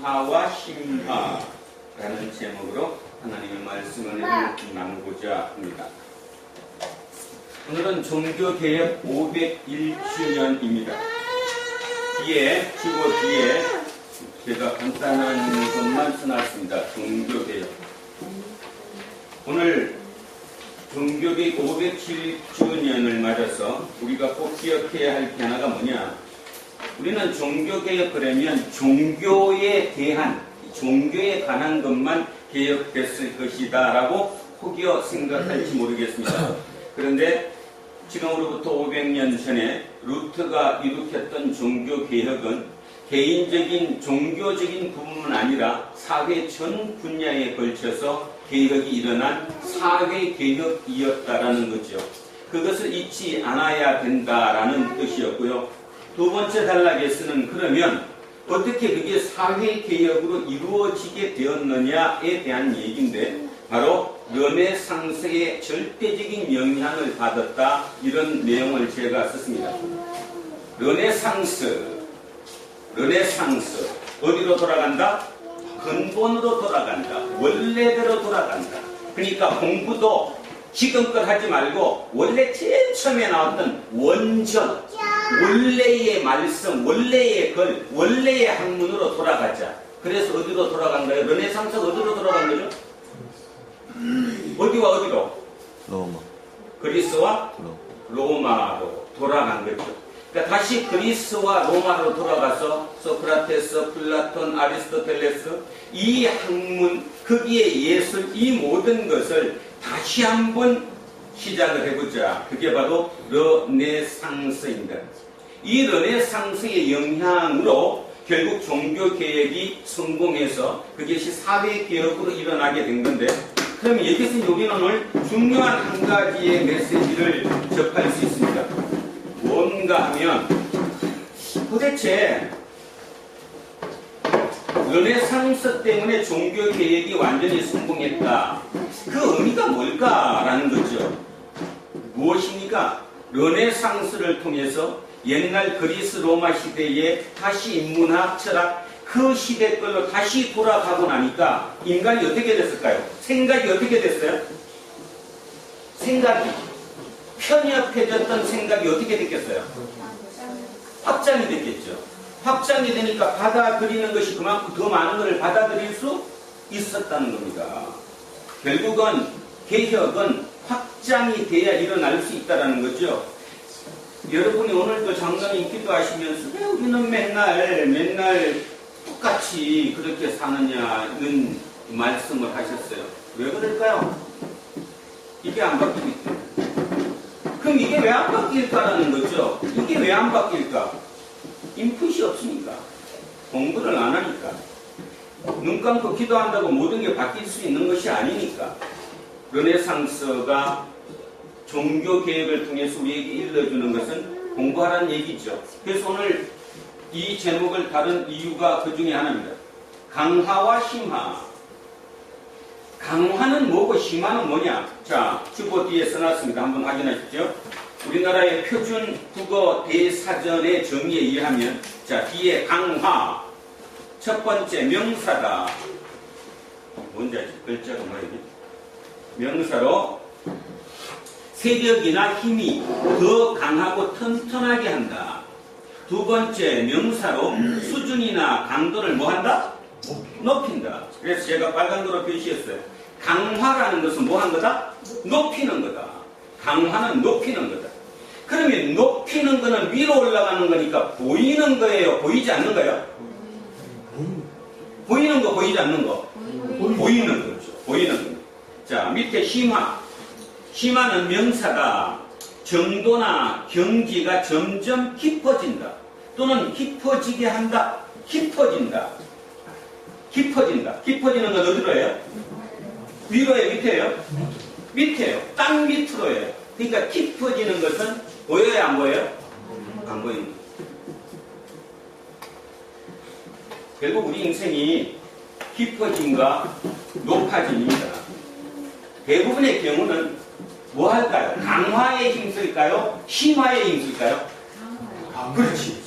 강화와 심화라는 제목으로 하나님의 말씀을 나누고자 합니다. 오늘은 종교개혁 501주년입니다. 주보 뒤에 제가 간단한 것만 써놨습니다. 종교개혁. 오늘 종교개혁 507주년을 맞아서 우리가 꼭 기억해야 할 게 하나가 뭐냐? 우리는 종교개혁을 하면 종교에 관한 것만 개혁됐을 것이다 라고 혹여 생각할지 모르겠습니다. 그런데 지금으로부터 500년 전에 루터가 일으켰던 종교개혁은 개인적인 종교적인 부분은 아니라 사회 전 분야에 걸쳐서 개혁이 일어난 사회개혁이었다라는 거죠. 그것을 잊지 않아야 된다라는 뜻이었고요. 두 번째 단락에서는 그러면 어떻게 그게 사회개혁으로 이루어지게 되었느냐에 대한 얘기인데 바로 르네상스의 절대적인 영향을 받았다 이런 내용을 제가 썼습니다. 르네상스 어디로 돌아간다? 근본으로 돌아간다. 원래대로 돌아간다. 그러니까 공부도 지금껏 하지 말고 원래 제일 처음에 나왔던 원전, 원래의 말씀, 원래의 글, 원래의 학문으로 돌아가자. 그래서 어디로 돌아간 거예요? 르네상스가 어디로 돌아간 거죠? 어디와 어디로? 로마. 그리스와 로마로 돌아간 거죠. 그러니까 다시 그리스와 로마로 돌아가서 소크라테스, 플라톤, 아리스토텔레스 이 학문, 거기에 예술, 이 모든 것을 다시 한번 시작을 해보자. 그게 바로 르네상스입니다. 이 르네상스의 영향으로 결국 종교개혁이 성공해서 그것이 사회개혁으로 일어나게 된 건데 그러면 여기서 우리는 오늘 중요한 한 가지의 메시지를 접할 수 있습니다. 뭔가 하면 도대체 르네상스 때문에 종교개혁이 완전히 성공했다. 그 의미가 뭘까라는 거죠. 무엇입니까? 르네상스를 통해서 옛날 그리스 로마 시대에 다시 인문학, 철학 그 시대 걸로 다시 돌아가고 나니까 인간이 어떻게 됐을까요? 생각이 어떻게 됐어요? 생각이 편협해졌던 생각이 어떻게 됐겠어요? 확장이 됐겠죠. 확장이 되니까 받아들이는 것이 그만큼 더 많은 것을 받아들일 수 있었다는 겁니다. 결국은 개혁은 확장이 돼야 일어날 수 있다는 거죠. 여러분이 오늘도 장로님 기도하시면서 왜 우리는 맨날 똑같이 그렇게 사느냐는 말씀을 하셨어요. 왜 그럴까요? 이게 안 바뀌고 있대요. 그럼 이게 왜 안 바뀔까라는 거죠. 이게 왜 안 바뀔까? 인풋이 없으니까. 공부를 안 하니까. 눈 감고 기도한다고 모든 게 바뀔 수 있는 것이 아니니까. 르네상스가 종교개혁을 통해서 우리에게 일러주는 것은 공부하라는 얘기죠. 그래서 오늘 이 제목을 다룬 이유가 그 중에 하나입니다. 강화와 심화. 강화는 뭐고 심화는 뭐냐? 자, 주보 뒤에 써놨습니다. 한번 확인하십시오. 우리나라의 표준 국어 대사전의 정의에 의하면 자, 뒤에 강화. 첫 번째 명사다. 뭔지 알지? 글자가 뭐예요? 명사로 세력이나 힘이 더 강하고 튼튼하게 한다. 두 번째 명사로 수준이나 강도를 뭐한다? 높인다. 그래서 제가 빨간거로 표시했어요. 강화라는 것은 뭐한 거다? 높이는 거다. 강화는 높이는 거다. 그러면 높이는 거는 위로 올라가는 거니까 보이는 거예요? 보이지 않는 거예요? 보이는 거, 보이지 않는 거? 보이는 거죠. 보이는 거. 자, 밑에 심화. 심화는 명사가 정도나 경지가 점점 깊어진다. 또는 깊어지게 한다. 깊어진다. 깊어진다. 깊어지는 건 어디로 해요? 위로예요? 밑에요? 밑에요. 땅 밑으로예요. 그러니까 깊어지는 것은 보여요? 안 보여요? 안 보이는 거예요. 결국 우리 인생이 깊어짐과 높아짐입니다. 대부분의 경우는 뭐 할까요? 강화에 힘쓸까요? 심화에 힘쓸까요? 그렇지.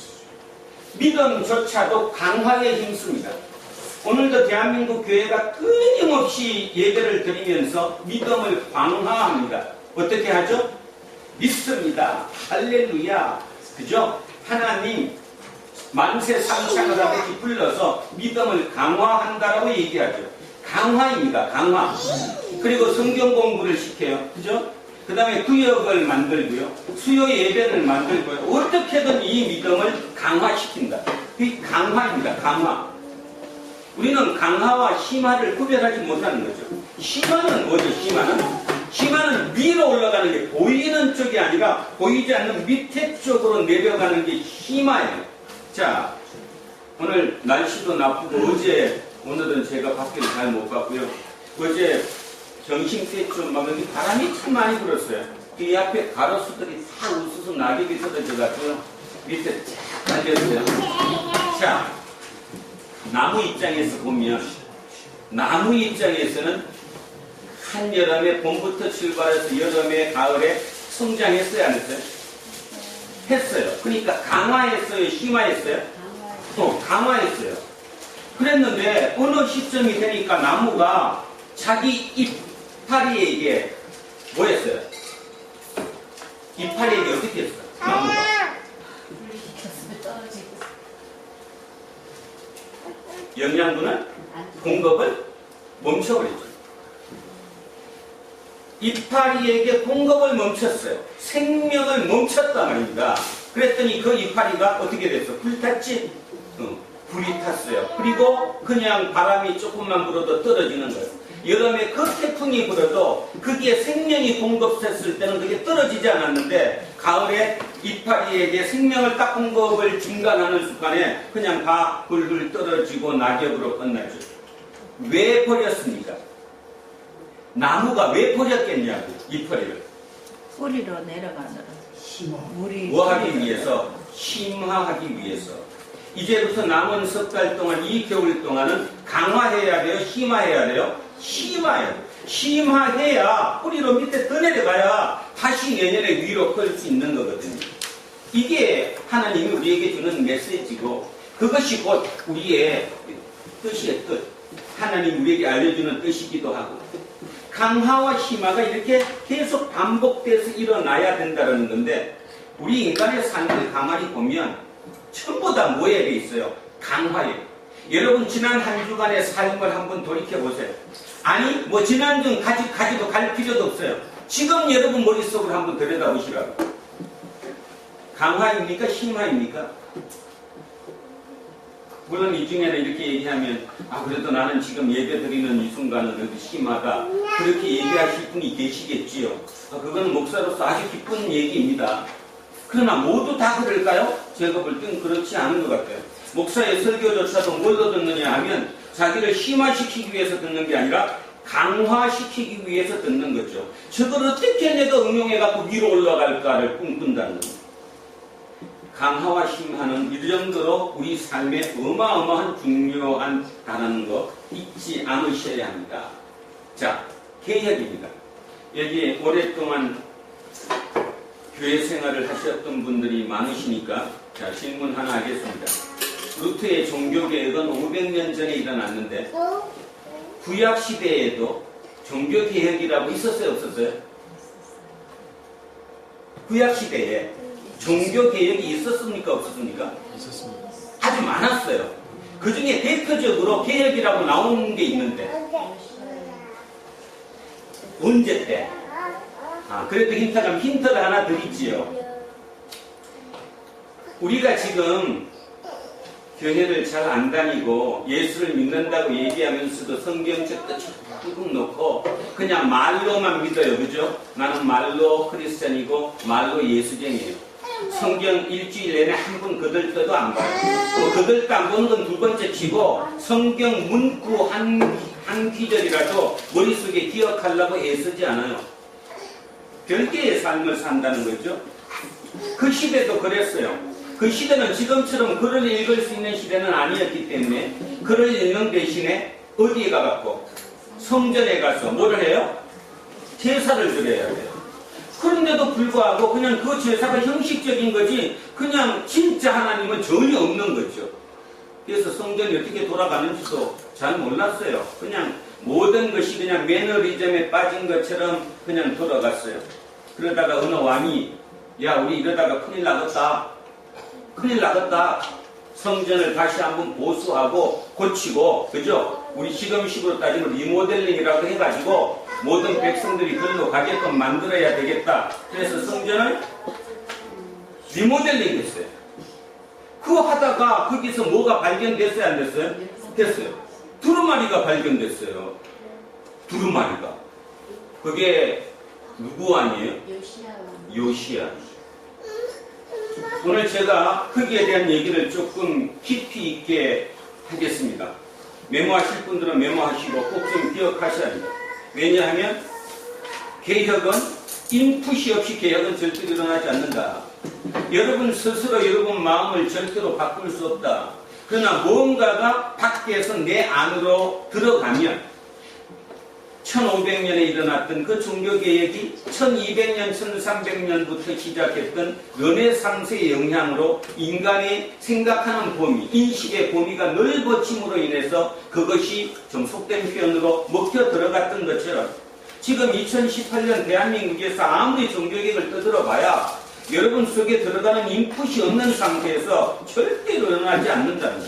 믿음조차도 강화에 힘씁니다. 오늘도 대한민국 교회가 끊임없이 예배를 드리면서 믿음을 강화합니다. 어떻게 하죠? 믿습니다. 할렐루야. 그죠? 하나님 만세 상창하라고 불러서 믿음을 강화한다라고 얘기하죠. 강화입니다. 강화. 그리고 성경 공부를 시켜요. 그죠? 그 다음에 구역을 만들고요. 수요 예배를 만들고요. 어떻게든 이 믿음을 강화시킨다. 이 강화입니다. 강화. 우리는 강화와 심화를 구별하지 못하는 거죠. 심화는 뭐죠? 심화는 위로 올라가는 게 보이는 쪽이 아니라 보이지 않는 밑에 쪽으로 내려가는 게 심화예요. 자, 오늘 날씨도 나쁘고 오늘은 제가 밖에를 잘 못 봤고요. 어제 점심때쯤 막 여기 바람이 참 많이 불었어요. 이 앞에 가로수들이 다 우수수 낙엽이 떨어져가지고 밑에 쫙 달렸어요. 자, 나무 입장에서 보면 나무 입장에서는 한여름에 봄부터 출발해서 여름에 가을에 성장했어요? 안 했어요? 했어요. 그러니까 강화했어요? 심화했어요? 강화했어요. 그랬는데 어느 시점이 되니까 나무가 자기 이파리에게 뭐 했어요? 이파리에게 어떻게 했어요? 나무가 영양분을 공급을 멈춰버렸죠. 이파리에게 공급을 멈췄어요. 생명을 멈췄단 말입니다. 그랬더니 그 이파리가 어떻게 됐어? 불탔지? 불이 탔어요. 그리고 그냥 바람이 조금만 불어도 떨어지는 거예요. 여름에 그 태풍이 불어도 그게 생명이 공급됐을 때는 그게 떨어지지 않았는데 가을에 이파리에게 생명을 딱 공급을 중단하는 순간에 그냥 다 훌훌 떨어지고 낙엽으로 끝났죠. 왜 버렸습니까? 나무가 왜 버렸겠냐고 이파리를. 뿌리로 내려가느라. 물이 뭐 하기 위해서? 심화하기 위해서. 이제부터 남은 석 달 동안 이 겨울 동안은 강화해야 돼요? 심화해야 돼요? 심화해야 돼요. 심화해야 뿌리로 밑에 더 내려가야 다시 내년에 위로 클 수 있는 거거든요. 이게 하나님이 우리에게 주는 메시지고 그것이 곧 우리의 뜻이에요. 뜻. 하나님 우리에게 알려주는 뜻이기도 하고 강화와 심화가 이렇게 계속 반복돼서 일어나야 된다는 건데 우리 인간의 삶을 가만히 보면 전부 다 뭐에 돼 있어요? 강화에. 여러분 지난 한 주간의 삶을 한번 돌이켜보세요. 아니 뭐 지난주 가지도 갈 필요도 없어요. 지금 여러분 머릿속을 한번 들여다보시라고. 강화입니까? 심화입니까? 물론 이 중에는 이렇게 얘기하면 그래도 나는 지금 예배 드리는 이 순간은 그래도 심하다 그렇게 얘기하실 분이 계시겠지요. 그거는 목사로서 아주 기쁜 얘기입니다. 그러나 모두 다 그럴까요? 제가 볼 땐 그렇지 않은 것 같아요. 목사의 설교조차도 뭘로 듣느냐 하면 자기를 심화시키기 위해서 듣는 게 아니라 강화시키기 위해서 듣는 거죠. 저걸 어떻게 내가 응용해갖고 위로 올라갈까를 꿈꾼다는 겁니다. 강화와 심화는 이 정도로 우리 삶에 어마어마한 중요한 단어인 거 잊지 않으셔야 합니다. 자, 개혁입니다. 여기 오랫동안 교회 생활을 하셨던 분들이 많으시니까 자, 질문 하나 하겠습니다. 루트의 종교개혁은 500년 전에 일어났는데 구약시대에도 종교개혁이라고 있었어요? 없었어요? 구약시대에 종교개혁이 있었습니까? 없었습니까? 있었습니다. 아주 많았어요. 그 중에 대표적으로 개혁이라고 나오는 게 있는데 언제 때? 그래도 힌트를 하나 드리지요. 우리가 지금 교회를 잘 안 다니고 예수를 믿는다고 얘기하면서도 성경책도 쭉 놓고 그냥 말로만 믿어요. 그죠? 나는 말로 크리스찬이고 말로 예수쟁이에요. 성경 일주일 내내 한 번 거들떠도 안 봐요. 또 거들떠 안 보는 건 두 번째 치고 성경 문구 한 귀절이라도 머릿속에 기억하려고 애쓰지 않아요. 별개의 삶을 산다는 거죠. 그 시대도 그랬어요. 그 시대는 지금처럼 글을 읽을 수 있는 시대는 아니었기 때문에 글을 읽는 대신에 어디에 가갖고 성전에 가서 뭐를 해요? 제사를 드려야 돼요. 그런데도 불구하고 그냥 그 제사가 형식적인 거지 그냥 진짜 하나님은 전혀 없는 거죠. 그래서 성전이 어떻게 돌아가는지도 잘 몰랐어요. 그냥 모든 것이 그냥 매너리즘에 빠진 것처럼 그냥 돌아갔어요. 그러다가 어느 왕이 야 우리 이러다가 큰일 나겠다. 큰일 나겠다. 성전을 다시 한번 보수하고 고치고 그죠? 우리 지금식으로 따지면 리모델링이라고 해가지고 모든 백성들이 그걸로 가게끔 만들어야 되겠다. 그래서 성전을 리모델링 했어요. 그거 하다가 거기서 뭐가 발견됐어요? 안 됐어요? 됐어요. 두루마리가 발견됐어요. 두루마리가. 그게 누구 아니에요? 요시야. 오늘 제가 거기에 대한 얘기를 조금 깊이 있게 하겠습니다. 메모하실 분들은 메모하시고 꼭 좀 기억하셔야 합니다. 왜냐하면 개혁은 인풋이 없이 개혁은 절대로 일어나지 않는다. 여러분 스스로 여러분 마음을 절대로 바꿀 수 없다. 그러나 무언가가 밖에서 내 안으로 들어가면 1500년에 일어났던 그 종교개혁이 1200년, 1300년부터 시작했던 르네상스의 영향으로 인간이 생각하는 범위, 인식의 범위가 넓어짐으로 인해서 그것이 좀 속된 표현으로 먹혀 들어갔던 것처럼 지금 2018년 대한민국에서 아무리 종교개혁을 떠들어봐야 여러분 속에 들어가는 인풋이 없는 상태에서 절대로 일어나지 않는다는 것.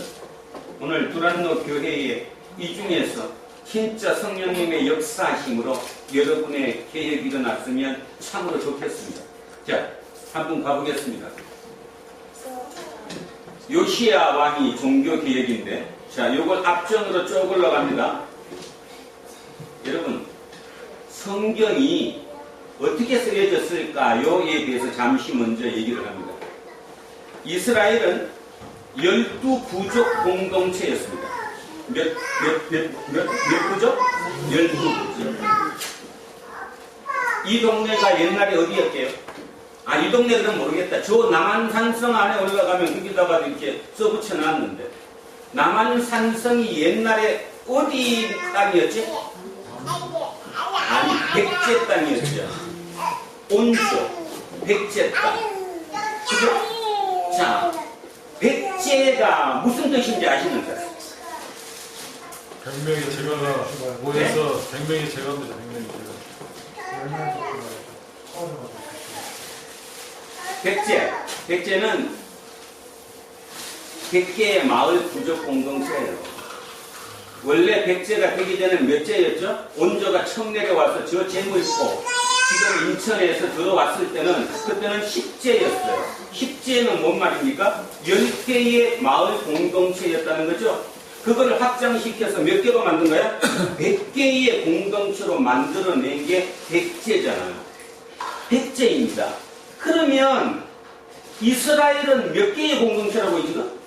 오늘 두란노 교회의 이 중에서 진짜 성령님의 역사심으로 여러분의 개혁이 일어났으면 참으로 좋겠습니다. 자, 한번 가보겠습니다. 요시야 왕이 종교개혁인데, 자, 요걸 앞전으로 쭉 올라갑니다. 여러분, 성경이 어떻게 쓰여졌을까요에 대해서 잠시 먼저 얘기를 합니다. 이스라엘은 12부족 공동체였습니다. 몇 부족? 12부족. 이 동네가 옛날에 어디였게요? 아, 이 동네들은 모르겠다. 저 남한산성 안에 올라가면 거기다가 이렇게 써붙여 놨는데, 남한산성이 옛날에 어디 땅이었지? 아니, 백제 땅이었죠. 온조, 백제 땅. 지금, 자, 백제가 무슨 뜻인지 아시는 거예요? 100명의 제가가 모여서 100명의 제가입니다. 100명의 제가. 백제는 100개의 마을 부족 공동체예요. 원래 백제가 되기 전에 몇 제였죠? 온조가 처음 내려와서 저 재물포 지금 인천에서 들어왔을 때는 그때는 10제였어요. 10제는 뭔 말입니까? 10개의 마을 공동체였다는 거죠. 그거를 확장시켜서 몇 개로 만든 거야? 100개의 공동체로 만들어낸 게 백제잖아요. 백제입니다. 그러면 이스라엘은 몇 개의 공동체라고 지금?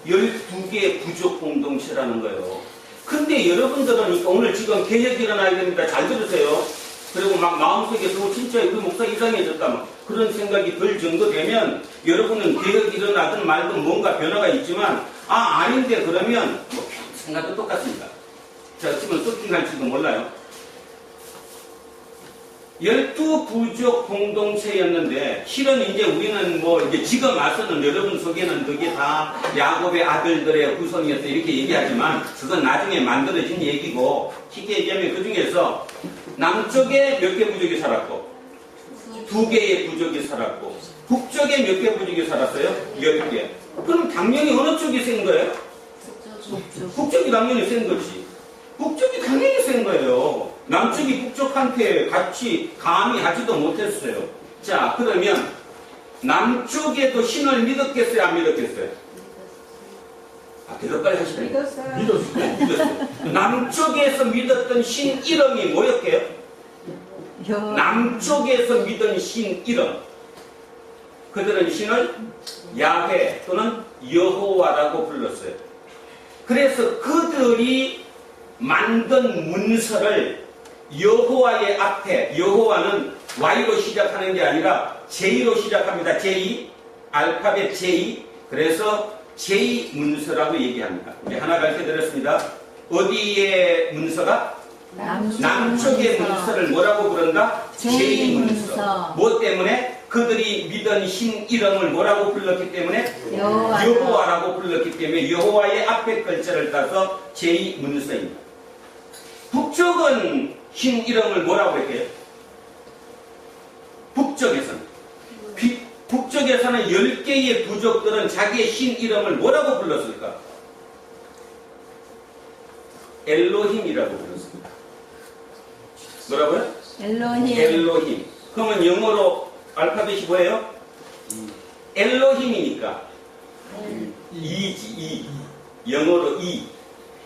12개의 부족 공동체라는 거예요. 근데 여러분들은 오늘 지금 개혁이 일어나야 됩니다. 잘 들으세요. 그리고 막 마음속에서 진짜 우리 목사 이상해졌다 막 그런 생각이 들 정도 되면 여러분은 개혁이 일어나든 말든 뭔가 변화가 있지만 아닌데 그러면 뭐 생각도 똑같습니다. 자, 지금 섞인할지도 몰라요. 12부족 공동체였는데 실은 이제 우리는 뭐 이제 지금 와서는 여러분 속에는 그게 다 야곱의 아들들의 후손이었다 이렇게 얘기하지만 그건 나중에 만들어진 얘기고 쉽게 얘기하면 그 중에서 남쪽에 몇 개 부족이 살았고 2개의 부족이 살았고 북쪽에 몇 개 부족이 살았어요? 10개. 그럼 당연히 어느 쪽이 센 거예요? 북쪽이 당연히 센 거지. 북쪽이 당연히 센 거예요. 남쪽이 북쪽한테 같이 감히 하지도 못했어요. 자, 그러면 남쪽에도 신을 믿었겠어요? 안 믿었겠어요? 대답 빨리 하시네. 믿었어요. 남쪽에서 믿었던 신 이름이 뭐였게요? 남쪽에서 믿은 신 이름. 그들은 신을 야훼 또는 여호와라고 불렀어요. 그래서 그들이 만든 문서를 여호와의 앞에, 여호와는 Y로 시작하는 게 아니라 J로 시작합니다. J, 알파벳 J. 그래서 J 문서라고 얘기합니다. 우리 하나 가르쳐드렸습니다. 어디의 문서가? 남쪽의 문서를 뭐라고 부른다? J 문서. 뭐 때문에? 그들이 믿은 신 이름을 뭐라고 불렀기 때문에 여호와. 여호와라고 불렀기 때문에 여호와의 앞에 글자를 따서 제2문서입니다. 북쪽은 신 이름을 뭐라고 했대요? 북쪽에서는 10개의 부족들은 자기의 신 이름을 뭐라고 불렀을까? 엘로힘이라고 불렀습니다. 뭐라고요? 엘로힘. 엘로힘. 그러면 영어로 알파벳이 뭐예요? 엘로힘이니까 이지, 이. 영어로 이.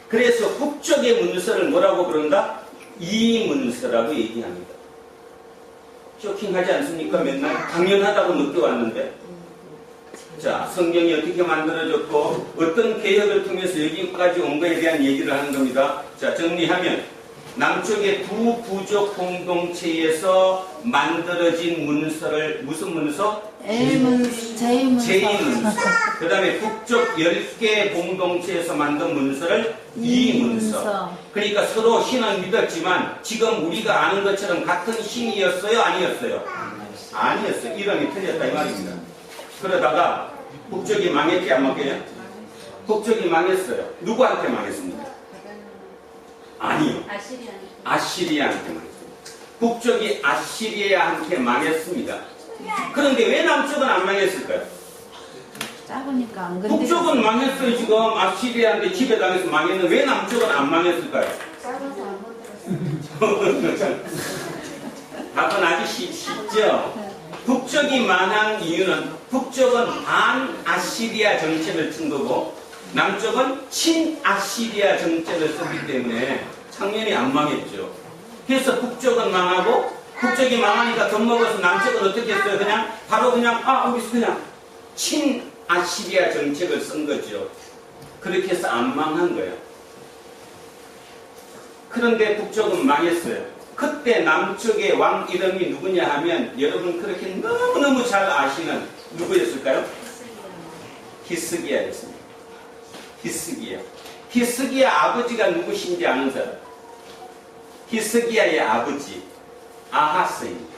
그래서 북쪽의 문서를 뭐라고 부른다? 이 문서라고 얘기합니다. 쇼킹하지 않습니까? 맨날 당연하다고 느껴왔는데. 자, 성경이 어떻게 만들어졌고 어떤 개혁을 통해서 여기까지 온 거에 대한 얘기를 하는 겁니다. 자, 정리하면 남쪽의 두 부족 공동체에서 만들어진 문서를 무슨 문서? 제2문서. 제2문서. 그 다음에 북쪽 10개 공동체에서 만든 문서를 2문서. 그러니까 서로 신은 믿었지만 지금 우리가 아는 것처럼 같은 신이었어요? 아니었어요? 아니었어요. 이름이 틀렸다 이 말입니다. 그러다가 북쪽이 망했지 안 망해요? 북쪽이 망했어요. 누구한테 망했습니까? 아니요. 아시리아한테 망했습니다. 북쪽이 아시리아한테 망했습니다. 그런데 왜 남쪽은 안 망했을까요? 작으니까 안 건드려. 북쪽은 망했어요. 지금 아시리아한테 지배당해서 망했는데 왜 남쪽은 안 망했을까요? 답은 아주 쉽죠? 북쪽이 망한 이유는 북쪽은 반아시리아 정책을 친 거고 남쪽은 친아시리아 정책을 썼기 때문에 당연히 안 망했죠. 그래서 북쪽은 망하고 북쪽이 망하니까 겁먹어서 남쪽은 어떻게 했어요? 그냥 바로 그냥 우리 그냥 친아시리아 정책을 쓴 거죠. 그렇게 해서 안 망한 거예요. 그런데 북쪽은 망했어요. 그때 남쪽의 왕 이름이 누구냐 하면 여러분 그렇게 너무너무 잘 아시는 누구였을까요? 히스기야였습니다. 히스기야 아버지가 누구신지 아는 사람? 히스기야의 아버지 아하스입니다.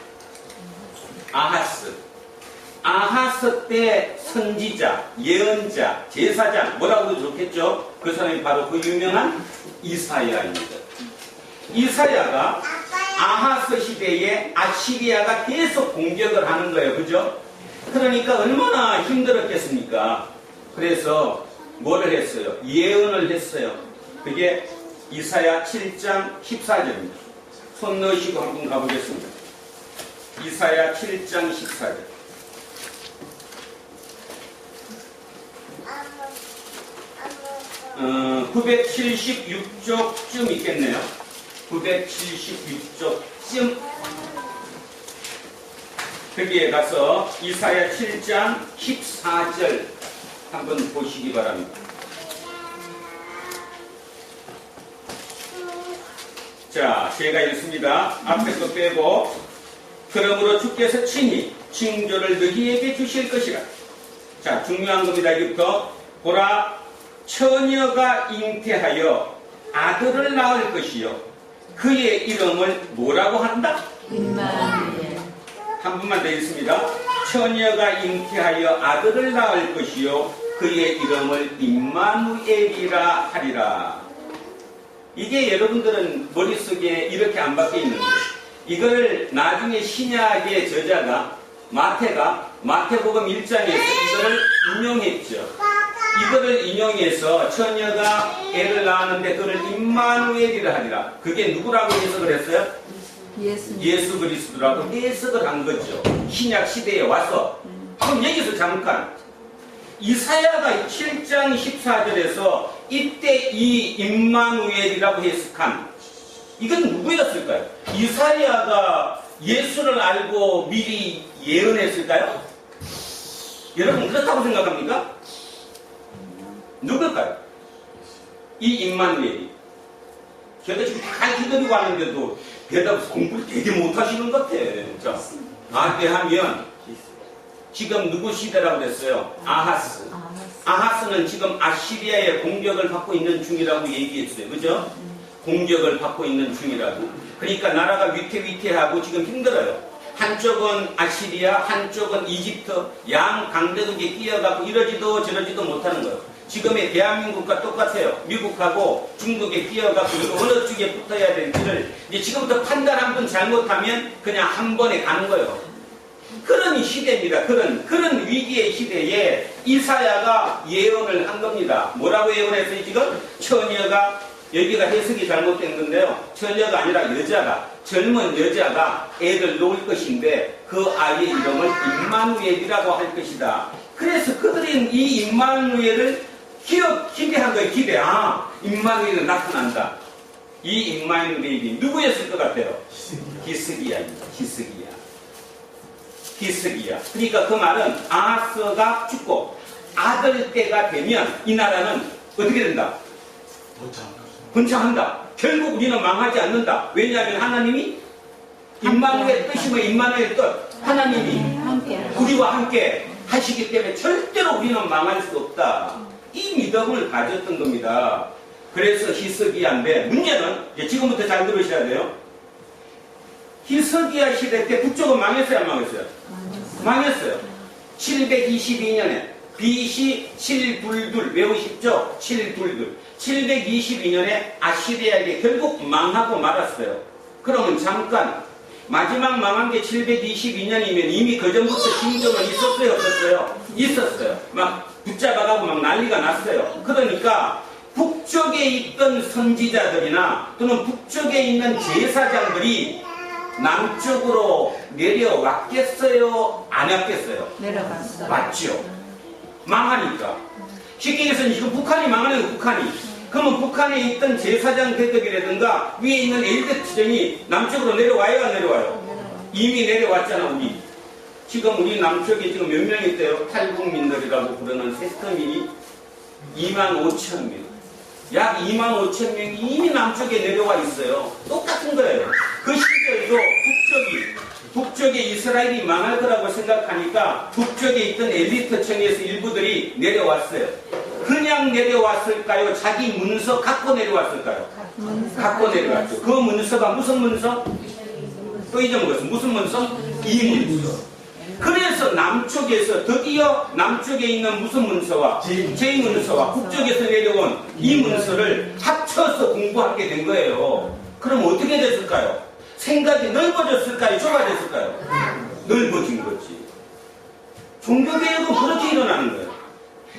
아하스 때 선지자, 예언자, 제사장 뭐라고도 좋겠죠? 그 사람이 바로 그 유명한 이사야입니다. 이사야가 아하스 시대에 아시리아가 계속 공격을 하는 거예요. 그죠? 그러니까 얼마나 힘들었겠습니까? 그래서 뭐를 했어요? 예언을 했어요. 그게 이사야 7장 14절입니다. 손 넣으시고 한번 가보겠습니다. 이사야 7장 14절. 976쪽쯤 있겠네요. 976쪽쯤 거기에 가서 이사야 7장 14절 한번 보시기 바랍니다. 자, 제가 읽습니다. 앞에 거 빼고 그러므로 주께서 친히 징조를 너희에게 주실 것이라. 자, 중요한 겁니다. 이부터 보라 처녀가 잉태하여 아들을 낳을 것이요 그의 이름을 뭐라고 한다? 임마누엘. 한 번만 더 읽습니다. 처녀가 잉태하여 아들을 낳을 것이요 그의 이름을 임마누엘이라 하리라. 이게 여러분들은 머릿속에 이렇게 안 박혀 있는데 이걸 나중에 신약의 저자가 마태복음 1장에서 이거를 인용했죠. 이거를 인용해서 처녀가 애를 낳았는데 그를 임마누엘이라 하리라. 그게 누구라고 해석을 했어요? 예수 그리스도라고 해석을 한 거죠. 신약 시대에 와서. 그럼 여기서 잠깐 이사야가 7장 14절에서 이때 이 임마누엘이라고 해석한 이건 누구였을까요? 이사야가 예수를 알고 미리 예언했을까요? 여러분 그렇다고 생각합니까? 누굴까요? 이 임마누엘이. 제가 지금 다 기다리고 왔는데도 대답 공부를 되게 못하시는 것 같아. 자, 아대하면 지금 누구 시대라고 그랬어요? 아하스. 아하스는 지금 아시리아의 공격을 받고 있는 중이라고 얘기했어요. 그죠? 공격을 받고 있는 중이라고. 그러니까 나라가 위태위태하고 지금 힘들어요. 한쪽은 아시리아, 한쪽은 이집트, 양 강대국에 끼어가고 이러지도 저러지도 못하는 거예요. 지금의 대한민국과 똑같아요. 미국하고 중국에 끼어가고 어느 쪽에 붙어야 될지를 이제 지금부터 판단 한 번 잘못하면 그냥 한 번에 가는 거예요. 그런 시대입니다. 그런 위기의 시대에 이사야가 예언을 한 겁니다. 뭐라고 예언했어요? 지금 처녀가, 여기가 해석이 잘못된 건데요. 처녀가 아니라 여자가, 젊은 여자가 애를 놓을 것인데 그 아이의 이름을 임마누엘이라고 할 것이다. 그래서 그들은 이 임마누엘을 기대한 거예요. 기대. 아, 임마누엘은 나타난다. 이 임마누엘이 누구였을 것 같아요? 히스기야입니다. 히스기야. 그러니까 그 말은 아하스가 죽고 아들 때가 되면 이 나라는 어떻게 된다? 번창한다. 결국 우리는 망하지 않는다. 왜냐하면 하나님이 임마누엘 뜻이 뭐 임마누엘 뜻 하나님이 우리와 함께 하시기 때문에 절대로 우리는 망할 수 없다. 이 믿음을 가졌던 겁니다. 그래서 히스기야인데 문제는 이제 지금부터 잘 들으셔야 돼요. 히스기야 시대 때 북쪽은 망했어요, 안 망했어요? 망했어요. 722년에 BC 722 외우십시오. 722. 722년에 아시리아에게 결국 망하고 말았어요. 그러면 잠깐 마지막 망한 게 722년이면 이미 그 전부터 신경은 있었어요, 없었어요? 있었어요. 막 붙잡아가고 막 난리가 났어요. 그러니까 북쪽에 있던 선지자들이나 또는 북쪽에 있는 제사장들이 남쪽으로 내려왔겠어요? 안 왔겠어요? 내려갔어. 왔죠. 망하니까. 쉽게 얘기해서 지금 북한이 망하는 거예요, 북한이. 그러면 북한에 있던 제사장 대덕이라든가 위에 있는 엘리트층이 남쪽으로 내려와요, 안 내려와요? 이미 내려왔잖아, 우리. 지금 우리 남쪽에 지금 몇 명이 있대요? 탈북민들이라고 부르는 세터민이 25,000명. 약 25,000명이 이미 남쪽에 내려와 있어요. 똑같은 거예요. 그 시절도 북쪽에 이스라엘이 망할 거라고 생각하니까 북쪽에 있던 엘리트층에서 일부들이 내려왔어요. 그냥 내려왔을까요? 자기 문서 갖고 내려왔을까요? 갖고 내려왔죠. 그 문서가 무슨 문서? 또 잊어먹었어. 무슨 문서? 이 문서. 그래서 남쪽에서 드디어 남쪽에 있는 무슨 문서와 제2문서와 북쪽에서 내려온 이 문서를 합쳐서 공부하게 된 거예요. 그럼 어떻게 됐을까요? 생각이 넓어졌을까요? 좁아졌을까요? 넓어진 거지. 종교개혁은 그렇게 일어나는 거예요.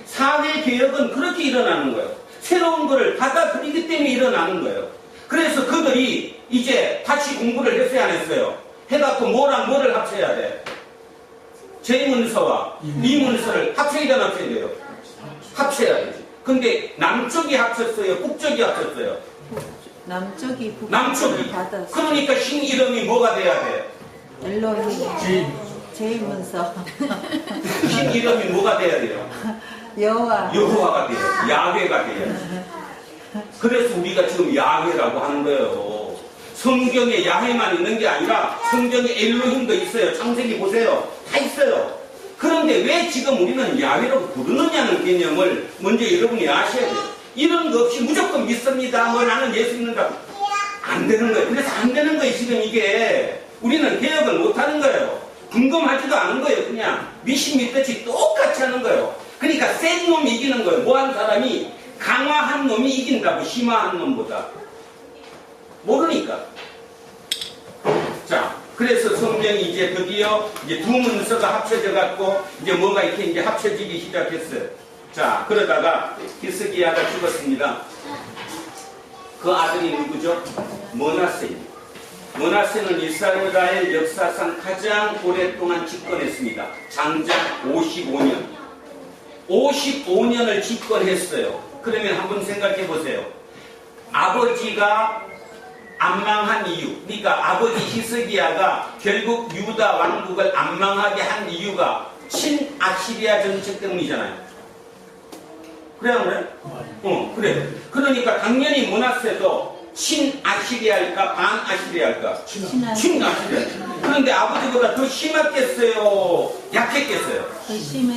사회개혁은 그렇게 일어나는 거예요. 새로운 거를 받아들이기 때문에 일어나는 거예요. 그래서 그들이 이제 다시 공부를 했어요, 안 했어요? 해갖고 뭐랑 뭐를 합쳐야 돼? 제2문서와 이 문서를 합쳐야 되나 합쳐야 돼요? 합쳐야 되지. 근데 남쪽이 합쳤어요? 북쪽이 합쳤어요? 남쪽이 남쪽이. 받았어. 그러니까 신 이름이 뭐가 돼야 돼? 엘로힘. 제일문서. 신 이름이 뭐가 돼야 돼요? 여호와가 돼요. 야훼가 돼요. 그래서 우리가 지금 야훼라고 하는 거예요. 성경에 야훼만 있는 게 아니라 성경에 엘로힘도 있어요. 창세기 보세요. 다 있어요. 그런데 왜 지금 우리는 야훼라고 부르느냐는 개념을 먼저 여러분이 아셔야 돼요. 이런 거 없이 무조건 믿습니다. 뭐 나는 예수 믿는다고. 안 되는 거예요. 그래서 안 되는 거예요. 지금 이게. 우리는 개혁을 못 하는 거예요. 궁금하지도 않은 거예요. 그냥 미신 믿듯이 똑같이 하는 거예요. 그러니까 센 놈이 이기는 거예요. 뭐 한 사람이 강화한 놈이 이긴다고, 심화한 놈보다. 모르니까. 자, 그래서 성경이 이제 드디어 이제 두 문서가 합쳐져 갖고 이제 뭐가 이렇게 이제 합쳐지기 시작했어요. 자, 그러다가 히스기야가 죽었습니다. 그 아들이 누구죠? 머나세입니다. 머나세는 이스라엘 역사상 가장 오랫동안 집권했습니다. 장장 55년. 55년을 집권했어요. 그러면 한번 생각해 보세요. 아버지가 안 망한 이유, 그러니까 아버지 히스기야가 결국 유다 왕국을 안 망하게 한 이유가 친아시리아 정책 때문이잖아요. 그래, 안 그래? 그래. 그러니까 당연히 머나세도 친아시리아일까, 반아시리아일까? 친아시리아. 그런데 아버지보다 더 심했겠어요? 약했겠어요?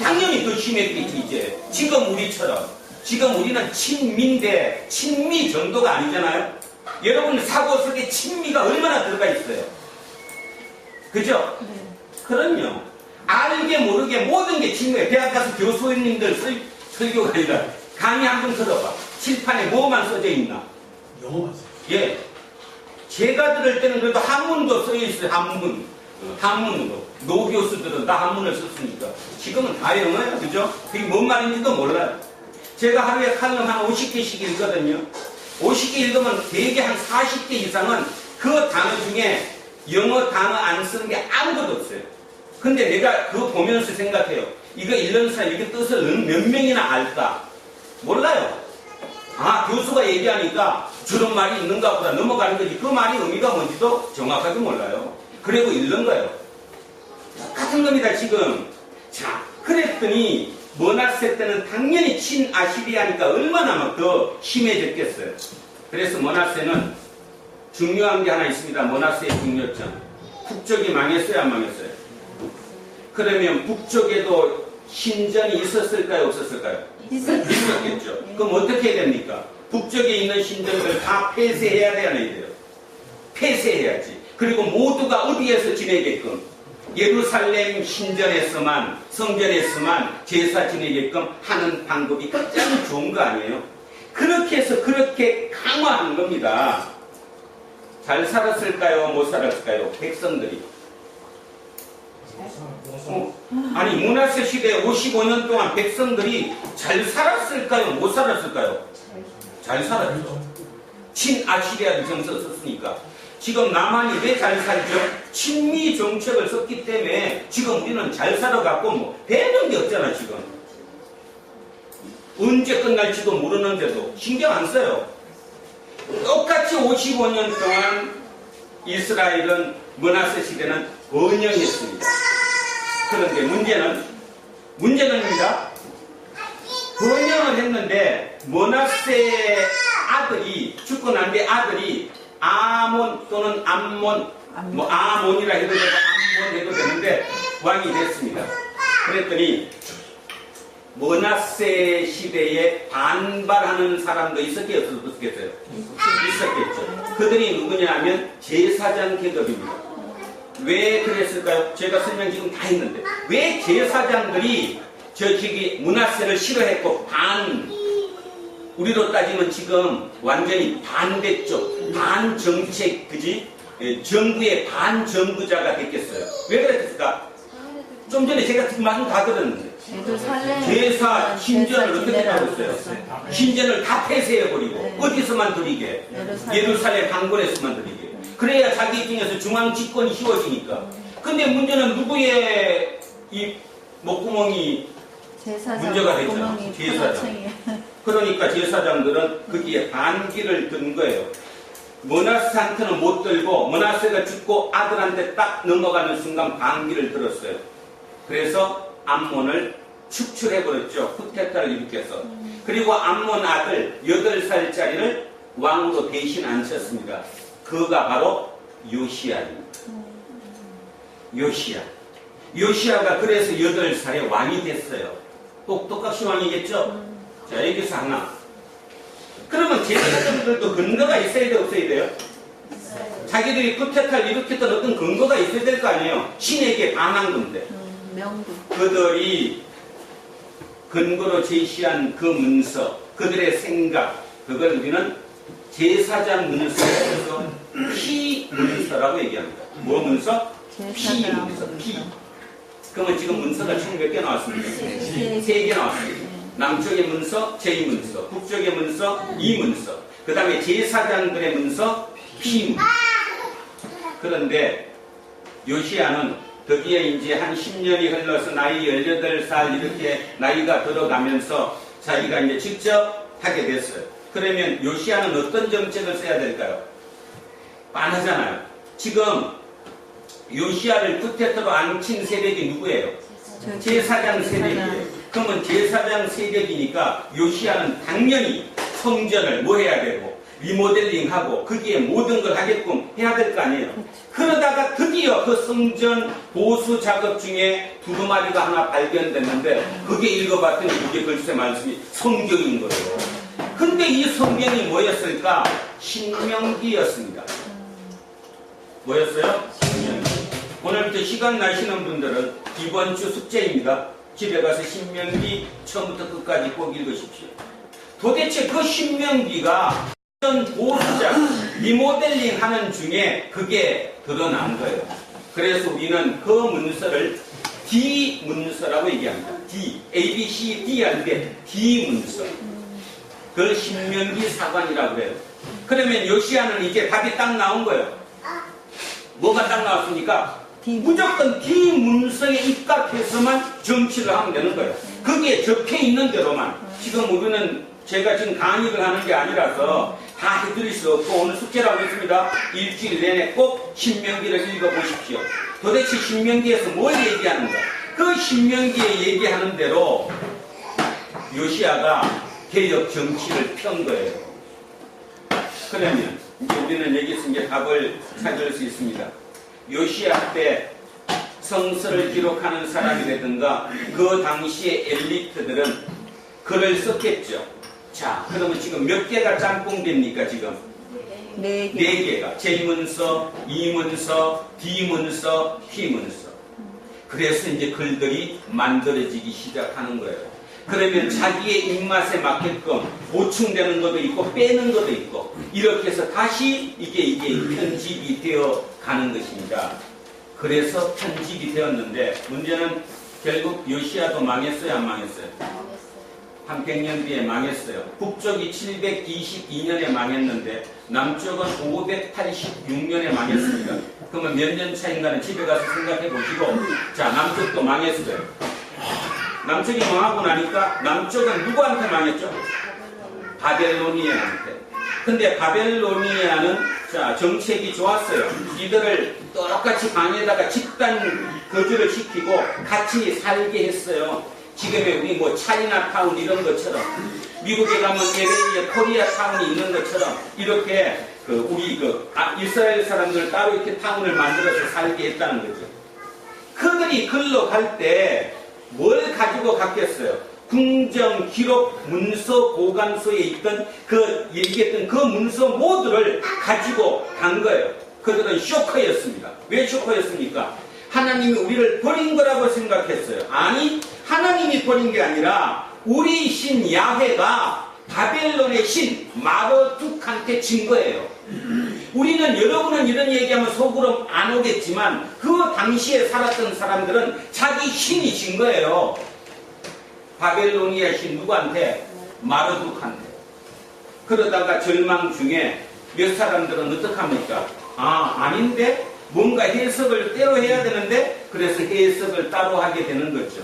당연히 더 심했겠지, 이제. 지금 우리처럼. 지금 우리는 친미인데, 친미 정도가 아니잖아요? 여러분 사고 속에 친미가 얼마나 들어가 있어요? 그죠? 네. 그럼요. 알게 모르게 모든 게 친구예요. 대학 가서 교수님들 설교가 아니라 강의 한 번 들어봐. 칠판에 뭐만 써져 있나? 영어만 써. 예. 제가 들을 때는 그래도 한문도 써 있어요. 한문. 한문으로. 노 교수들은 다 한문을 썼으니까. 지금은 다 영어예요. 그죠? 그게 뭔 말인지도 몰라요. 제가 하루에 칼럼 한 50개씩 읽거든요. 50개 읽으면 대개 한 40개 이상은 그 단어 중에 영어 단어 안 쓰는 게 아무것도 없어요. 근데 내가 그거 보면서 생각해요. 이거 읽는 사람 이게 뜻을 몇 명이나 알까? 몰라요. 아, 교수가 얘기하니까 저런 말이 있는가 보다 넘어가는 거지. 그 말이 의미가 뭔지도 정확하게 몰라요. 그리고 읽는 거예요. 똑같은 겁니다, 지금. 자, 그랬더니 머나세 때는 당연히 친아시리아니까 얼마나 막 더 심해졌겠어요. 그래서 머나세는 중요한 게 하나 있습니다. 머나세의 중요점. 북쪽이 망했어요, 안 망했어요? 그러면 북쪽에도 신전이 있었을까요, 없었을까요? 있었겠죠. 그럼 어떻게 해야 됩니까? 북쪽에 있는 신전들을 다 폐쇄해야 돼야 돼요. 폐쇄해야지. 그리고 모두가 어디에서 지내게끔? 예루살렘 신전에서만, 성전에서만 제사 지내게끔 하는 방법이 가장 좋은 거 아니에요? 그렇게 해서 그렇게 강화한 겁니다. 잘 살았을까요? 못 살았을까요? 백성들이. 아니, 문하세 시대 55년 동안 백성들이 잘 살았을까요? 못 살았을까요? 잘 살았죠. 친아시리아 정서 썼으니까. 지금 남한이 왜 잘 살죠? 친미 정책을 썼기 때문에 지금 우리는 잘 살아갖고 뭐 배는 게 없잖아, 지금. 언제 끝날지도 모르는데도 신경 안 써요. 똑같이 55년 동안 이스라엘은 머나세 시대는 번영했습니다. 그런데 문제는입니다. 번영을 했는데 머나세 아들이 죽고 난 뒤에 아들이 아몬 또는 암몬, 뭐 아몬이라 해도 되고 암몬 해도 되는데 왕이 됐습니다. 그랬더니 머나세 시대에 반발하는 사람도 있었겠어요? 없었겠어요? 있었겠죠. 그들이 누구냐 하면 제사장 계급입니다. 왜 그랬을까요? 제가 설명 지금 다 했는데 왜 제사장들이 저기 머나세를 싫어했고 우리로 따지면 지금 완전히 반대쪽 반정책 그지? 정부의 반정부자가 됐겠어요. 왜 그랬을까? 좀 전에 제가 지금 말씀 다 들었는데 제사 신전을 어떻게 하고 있어요? 신전을 다 폐쇄해버리고 어디서만 드리게? 예루살렘 한권에서만 드리게. 그래야 자기 입장에서 중앙 집권이 쉬워지니까. 근데 문제는 누구의 이 목구멍이 문제가 됐잖아. 제사장. 그러니까 제사장들은 거기에 반기를 든 거예요. 머나세한테는 못 들고 머나세가 죽고 아들한테 딱 넘어가는 순간 반기를 들었어요. 그래서 암몬을 축출해버렸죠. 쿠데타를 일으켜서. 그리고 암몬 아들 8살짜리를 왕으로 대신 앉혔습니다. 그가 바로 요시야입니다. 요시야가 그래서 8살에 왕이 됐어요. 똑똑하시 왕이겠죠? 자, 여기서 하나. 그러면 제사장들도 근거가 있어야 돼, 없어야 돼요? 자기들이 쿠데타를 일으켰던 어떤 근거가 있어야 될 거 아니에요? 신에게 반한 건데. 명분. 그들이 근거로 제시한 그 문서, 그들의 생각, 그걸 우리는 제사장 문서에서 피 문서라고 얘기합니다. 뭐 문서? 피 문서. 피. 그러면 지금 문서가 총 몇 개 나왔습니까? 3개 나왔습니다. 남쪽의 문서, 제2문서, 북쪽의 문서, 2문서, 그 다음에 제사장들의 문서, 피 문서. 그런데 요시야는 드디어 이제 한 10년이 흘러서 나이 18살 이렇게 나이가 들어가면서 자기가 이제 직접 하게 됐어요. 그러면 요시야는 어떤 정책을 써야 될까요? 빤하잖아요. 지금 요시야를 쿠데타로 앉힌 세력이 누구예요? 제사장 세력이에요. 그러면 제사장 세력이니까 요시야는 당연히 성전을 뭐 해야 되고 리모델링하고 거기에 모든 걸 하게끔 해야 될 거 아니에요. 그러다가 드디어 그 성전 보수 작업 중에 두루마리가 하나 발견됐는데 그게 읽어봤더니 그게 글쎄 말씀이 성경인 거예요. 근데 이 성경이 뭐였을까? 신명기였습니다. 뭐였어요? 신명기. 오늘부터 시간 나시는 분들은 이번 주 숙제입니다. 집에 가서 신명기 처음부터 끝까지 꼭 읽으십시오. 도대체 그 신명기가 보수자 리모델링 하는 중에 그게 드러난 거예요. 그래서 우리는 그 문서를 D 문서라고 얘기합니다. D, A, B, C, D 하는데 D 문서. 그걸 신명기 사관이라고 그래요. 그러면 요시야는 이제 답이 딱 나온 거예요. 뭐가 딱 나왔습니까? 무조건 D 문서에 입각해서만 정치를 하면 되는 거예요. 그게 적혀 있는 대로만. 지금 우리는 제가 지금 강의를 하는 게 아니라서 다 해드릴 수 없고 오늘 숙제라고 했습니다. 일주일 내내 꼭 신명기를 읽어보십시오. 도대체 신명기에서 뭘 얘기하는가? 그 신명기에 얘기하는 대로 요시야가 개혁 정치를 편 거예요. 그러면 이제 우리는 여기서 이제 답을 찾을 수 있습니다. 요시야 때 성서를 기록하는 사람이라든가 그 당시의 엘리트들은 글을 썼겠죠. 자, 그러면 지금 몇 개가 짬뽕됩니까 지금? 네 개. 네 개가. J문서, E문서, D문서, T문서. 그래서 이제 글들이 만들어지기 시작하는 거예요. 그러면 자기의 입맛에 맞게끔 보충되는 것도 있고 빼는 것도 있고 이렇게 해서 다시 이게 편집이 되어 가는 것입니다. 그래서 편집이 되었는데 문제는 결국 요시야도 망했어요, 안 망했어요? 한 100년 뒤에 망했어요. 북쪽이 722년에 망했는데 남쪽은 586년에 망했습니다. 그러면 몇 년 차인가는 집에 가서 생각해 보시고 자, 남쪽도 망했어요. 남쪽이 망하고 나니까 남쪽은 누구한테 망했죠? 바벨로니아한테. 근데 바벨로니아는 자, 정책이 좋았어요. 이들을 똑같이 방에다가 집단 거주를 시키고 같이 살게 했어요. 지금의 우리 뭐 차이나타운 이런 것처럼 미국에 가면 LA 코리아타운이 있는 것처럼 이렇게 우리 이스라엘 사람들 따로 이렇게 타운을 만들어서 살게 했다는 거죠. 그들이 글로 갈 때 뭘 가지고 갔겠어요? 궁정, 기록, 문서, 보관소에 있던 얘기했던 그 문서 모두를 가지고 간 거예요. 그들은 쇼커였습니다. 왜 쇼커였습니까? 하나님이 우리를 버린 거라고 생각했어요. 아니, 하나님이 버린 게 아니라 우리 신 야훼가 바벨론의 신 마르둑한테 진 거예요. 우리는 여러분은 이런 얘기하면 속으로 안 오겠지만 그 당시에 살았던 사람들은 자기 신이 진 거예요. 바벨로니아 신 누구한테? 마르둑한테. 그러다가 절망 중에 몇 사람들은 어떡합니까? 아닌데? 뭔가 해석을 따로 해야 되는데 그래서 해석을 따로 하게 되는 거죠.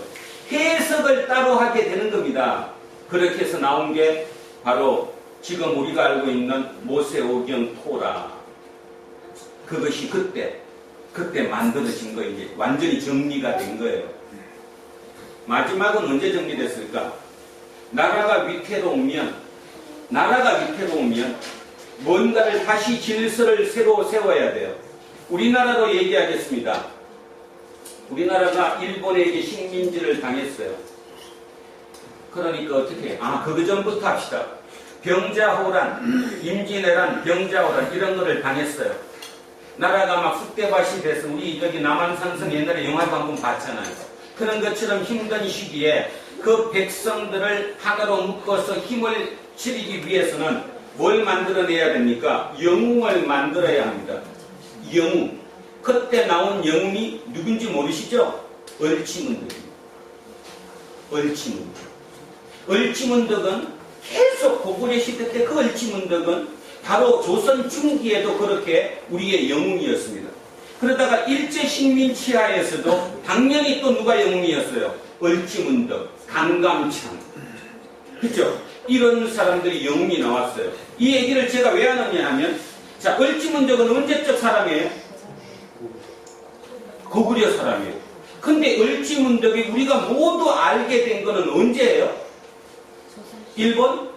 해석을 따로 하게 되는 겁니다. 그렇게 해서 나온 게 바로 지금 우리가 알고 있는 모세오경 토라. 그것이 그때 만들어진 거예요. 이제 완전히 정리가 된 거예요. 마지막은 언제 정리됐을까? 나라가 위태로우면 뭔가를 다시 질서를 새로 세워야 돼요. 우리나라로 얘기하겠습니다. 우리나라가 일본에게 식민지를 당했어요. 그러니까 어떻게 해요? 그거 전부터 합시다. 병자호란, 임진왜란, 병자호란 이런 거를 당했어요. 나라가 막 쑥대밭이 돼서 우리 여기 남한산성 옛날에 영화도 한번 봤잖아요. 그런 것처럼 힘든 시기에 그 백성들을 하나로 묶어서 힘을 치르기 위해서는 뭘 만들어내야 됩니까? 영웅을 만들어야 합니다. 영웅. 그때 나온 영웅이 누군지 모르시죠? 얼치문덕입니다. 얼치문덕은 계속 고구려 시대 때 그 얼치문덕은 바로 조선 중기에도 그렇게 우리의 영웅이었습니다. 그러다가 일제식민치하에서도 당연히 또 누가 영웅이었어요? 얼치문덕, 강감찬. 그죠? 이런 사람들이 영웅이 나왔어요. 이 얘기를 제가 왜 하느냐 하면 자, 얼치문덕은 언제적 사람이에요? 고구려 사람이에요. 근데 얼치문덕이 우리가 모두 알게 된 거는 언제예요? 일본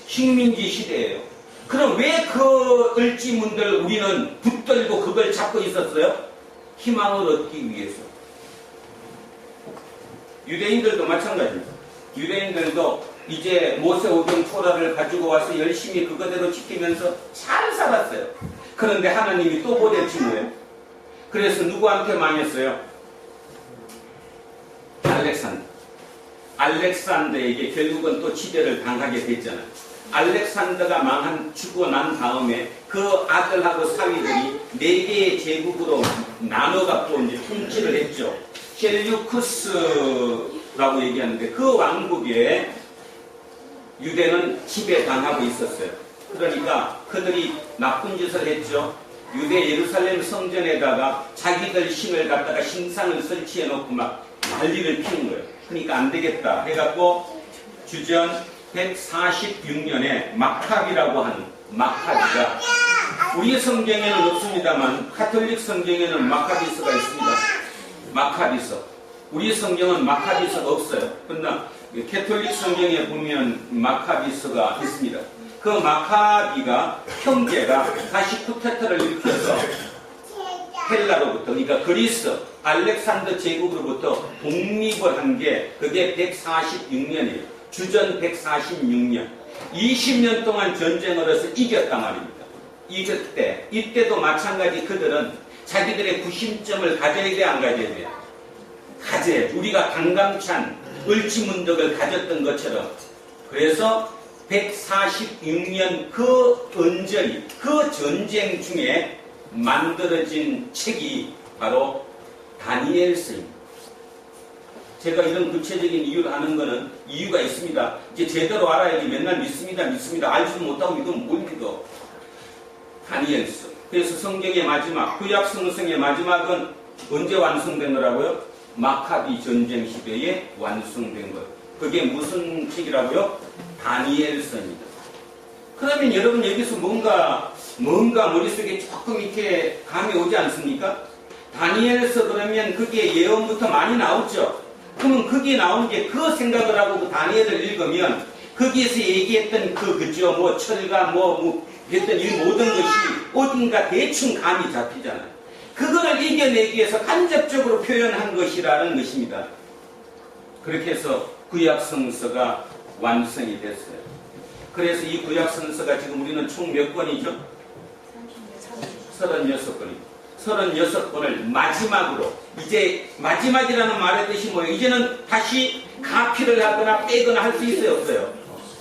식민지 시대예요. 그럼 왜 그 얼지문들 우리는 붙들고 그걸 잡고 있었어요? 희망을 얻기 위해서. 유대인들도 마찬가지입니다. 유대인들도 이제 모세오경 토라를 가지고 와서 열심히 그거대로 지키면서 잘 살았어요. 그런데 하나님이 또 보냈지 뭐예요? 그래서 누구한테 망했어요? 알렉산더에게 결국은 또 지배를 당하게 됐잖아요. 알렉산더가 죽고 난 다음에 그 아들하고 사위들이 4개의 제국으로 나눠갖고 이제 통치를 했죠. 셀류쿠스라고 얘기하는데 그 왕국에 유대는 지배당하고 있었어요. 그러니까 그들이 나쁜 짓을 했죠. 유대 예루살렘 성전에다가 자기들 신을 갖다가 신상을 설치해 놓고 막 난리를 피운 거예요. 그러니까 안 되겠다 해갖고 주전 146년에 마카비라고 하는 마카비가, 우리 성경에는 없습니다만 가톨릭 성경에는 마카비서가 있습니다. 마카비서. 우리 성경은 마카비서가 없어요. 그러나 가톨릭 성경에 보면 마카비서가 있습니다. 그 마카비가 형제가 다시 쿠데타를 일으켜서 헬라로부터, 그러니까 그리스 알렉산더 제국으로부터 독립을 한 게 그게 146년이에요. 주전 146년. 20년 동안 전쟁을 해서 이겼단 말입니다. 이겼대. 이때도 마찬가지 그들은 자기들의 구심점을 가져야 돼, 안 가져야 돼? 가져야. 우리가 강감찬 을지문덕을 가졌던 것처럼. 그래서 146년 그 언저리, 그 전쟁 중에 만들어진 책이 바로 다니엘서입니다. 제가 이런 구체적인 이유를 아는 거는 이유가 있습니다. 이제 제대로 알아야지 맨날 믿습니다. 알지도 못하고 믿으면 뭘 믿어. 다니엘서. 그래서 성경의 마지막, 구약 성서의 마지막은 언제 완성된 거라고요? 마카비 전쟁 시대에 완성된 것. 그게 무슨 책이라고요? 다니엘서입니다. 그러면 여러분 여기서 뭔가 머릿속에 조금 이렇게 감이 오지 않습니까? 다니엘서 그러면 그게 예언부터 많이 나오죠. 그러면 거기에 나오는 게 그 생각을 하고 그 다니엘을 읽으면 거기에서 얘기했던 그죠, 뭐 철과 했던 이 모든 것이 어딘가 대충 감이 잡히잖아요. 그거를 이겨내기 위해서 간접적으로 표현한 것이라는 것입니다. 그렇게 해서 구약성서가 완성이 됐어요. 그래서 이 구약성서가 지금 우리는 총 몇 권이죠? 36권입니다. 36권을 마지막으로, 이제 마지막이라는 말의 뜻이 뭐예요? 이제는 다시 가피를 하거나 빼거나 할 수 있어요? 없어요?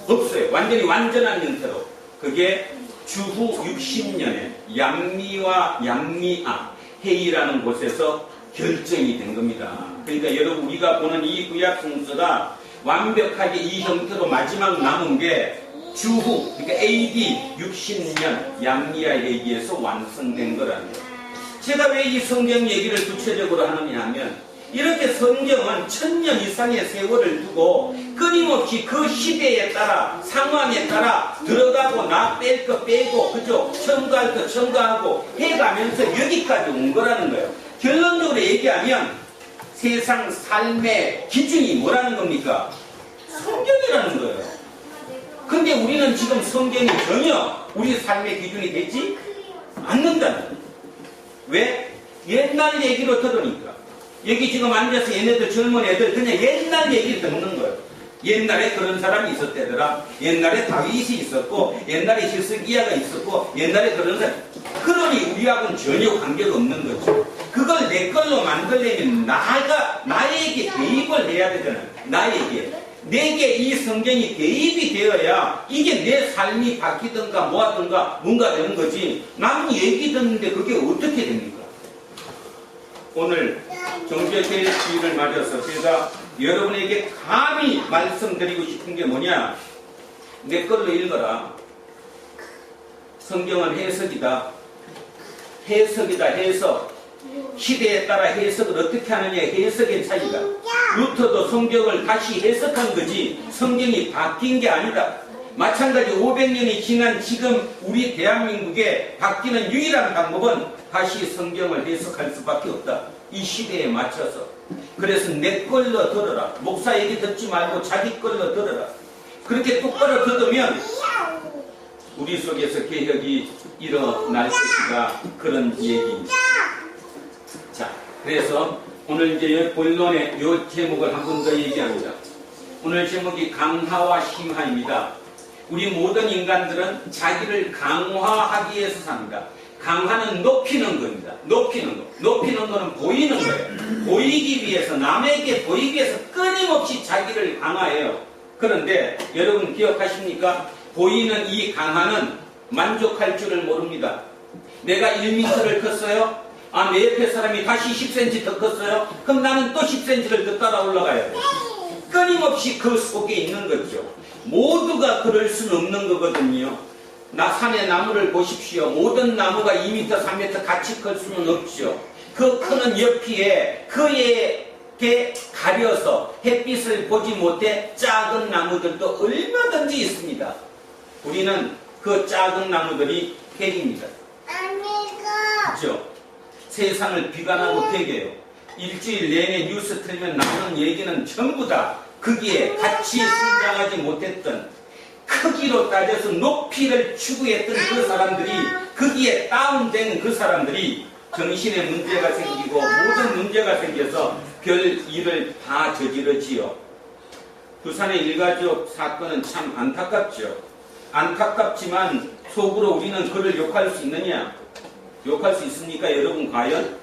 없어요. 완전히 완전한 형태로. 그게 주후 60년에 얌미와 얌미아 회의라는 곳에서 결정이 된 겁니다. 그러니까 여러분 우리가 보는 이 구약성서가 완벽하게 이 형태로 마지막 남은 게 주후, 그러니까 AD 60년 얌미아 회의에서 완성된 거라는 거예요. 제가 왜 이 성경 얘기를 구체적으로 하느냐 하면, 이렇게 성경은 1000년 이상의 세월을 두고 끊임없이 그 시대에 따라 상황에 따라 들어가고 뺄 거 빼고, 그죠? 첨가할 거 첨가하고 해가면서 여기까지 온 거라는 거예요. 결론적으로 얘기하면 세상 삶의 기준이 뭐라는 겁니까? 성경이라는 거예요. 근데 우리는 지금 성경이 전혀 우리 삶의 기준이 되지 않는다는 거예요. 왜? 옛날 얘기로 들으니까. 여기 지금 앉아서 얘네들 젊은 애들 그냥 옛날 얘기를 듣는 거예요. 옛날에 그런 사람이 있었대더라. 옛날에 다윗이 있었고, 옛날에 히스기야가 있었고, 옛날에 그런 사람. 그러니 우리하고는 전혀 관계가 없는 거죠. 그걸 내 걸로 만들려면 나에게 대입을 해야 되잖아요. 나에게. 내게 이 성경이 대입이 되어야 이게 내 삶이 바뀌든가 뭐하든가 뭔가 되는 거지. 남이 얘기 듣는데 그게 어떻게 됩니까? 오늘 종교개혁주의를 맞아서 제가 여러분에게 감히 말씀드리고 싶은 게 뭐냐? 내 걸로 읽어라. 성경은 해석이다. 해석. 시대에 따라 해석을 어떻게 하느냐, 해석의 차이다. 루터도 성경을 다시 해석한 거지 성경이 바뀐 게 아니다. 마찬가지 500년이 지난 지금 우리 대한민국에 바뀌는 유일한 방법은 다시 성경을 해석할 수밖에 없다. 이 시대에 맞춰서. 그래서 내 걸로 들어라. 목사 얘기 듣지 말고 자기 걸로 들어라. 그렇게 똑바로 들으면 우리 속에서 개혁이 일어날 것이다. 그런 얘기입니다. 자, 그래서 오늘 이제 본론의 이 제목을 한 번 더 얘기합니다. 오늘 제목이 강화와 심화입니다. 우리 모든 인간들은 자기를 강화하기 위해서 삽니다. 강화는 높이는 겁니다. 높이는 거. 높이는 거는 보이는 거예요. 보이기 위해서, 남에게 보이기 위해서 끊임없이 자기를 강화해요. 그런데 여러분 기억하십니까? 보이는 이 강화는 만족할 줄을 모릅니다. 내가 1m를 컸어요? 아, 내 옆에 사람이 다시 10cm 더 컸어요? 그럼 나는 또 10cm를 더 따라 올라가야 돼요. 끊임없이 그 속에 있는 거죠. 모두가 그럴 수는 없는 거거든요. 나 산의 나무를 보십시오. 모든 나무가 2m, 3m 같이 클 수는 없죠. 그 크는 옆이에 그에게 가려서 햇빛을 보지 못해 작은 나무들도 얼마든지 있습니다. 우리는 그 작은 나무들이 팩입니다. 그렇죠? 세상을 비관하고 팩이에요. 일주일 내내 뉴스 틀면 나오는 얘기는 전부 다 거기에 같이 성장하지 못했던, 크기로 따져서 높이를 추구했던 그 사람들이, 거기에 다운된 그 사람들이 정신에 문제가 생기고 모든 문제가 생겨서 별 일을 다 저지르지요. 부산의 일가족 사건은 참 안타깝죠. 안타깝지만 속으로 우리는 그를 욕할 수 있느냐? 욕할 수 있습니까? 여러분 과연?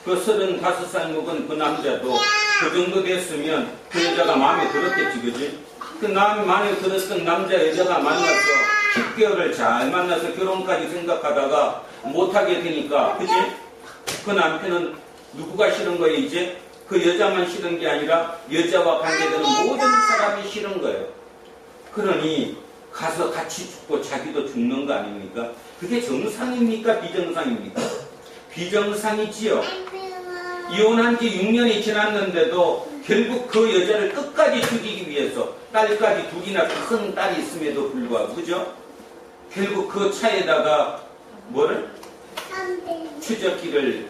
그 35살 먹은 그 남자도 그 정도 됐으면 그 여자가 마음에 들었겠지, 그지? 그 마음에 들었던 남자 여자가 만나서 10개월을 잘 만나서 결혼까지 생각하다가 못하게 되니까, 그지? 그 남편은 누구가 싫은 거예요, 이제? 그 여자만 싫은 게 아니라 여자와 관계되는 모든 사람이 싫은 거예요. 그러니 가서 같이 죽고 자기도 죽는 거 아닙니까? 그게 정상입니까? 비정상입니까? 비정상이지요. 이혼한 지 6년이 지났는데도 결국 그 여자를 끝까지 죽이기 위해서 딸까지 둘이나 큰 딸이 있음에도 불구하고, 그죠? 결국 그 차에다가 뭐를? 추적기를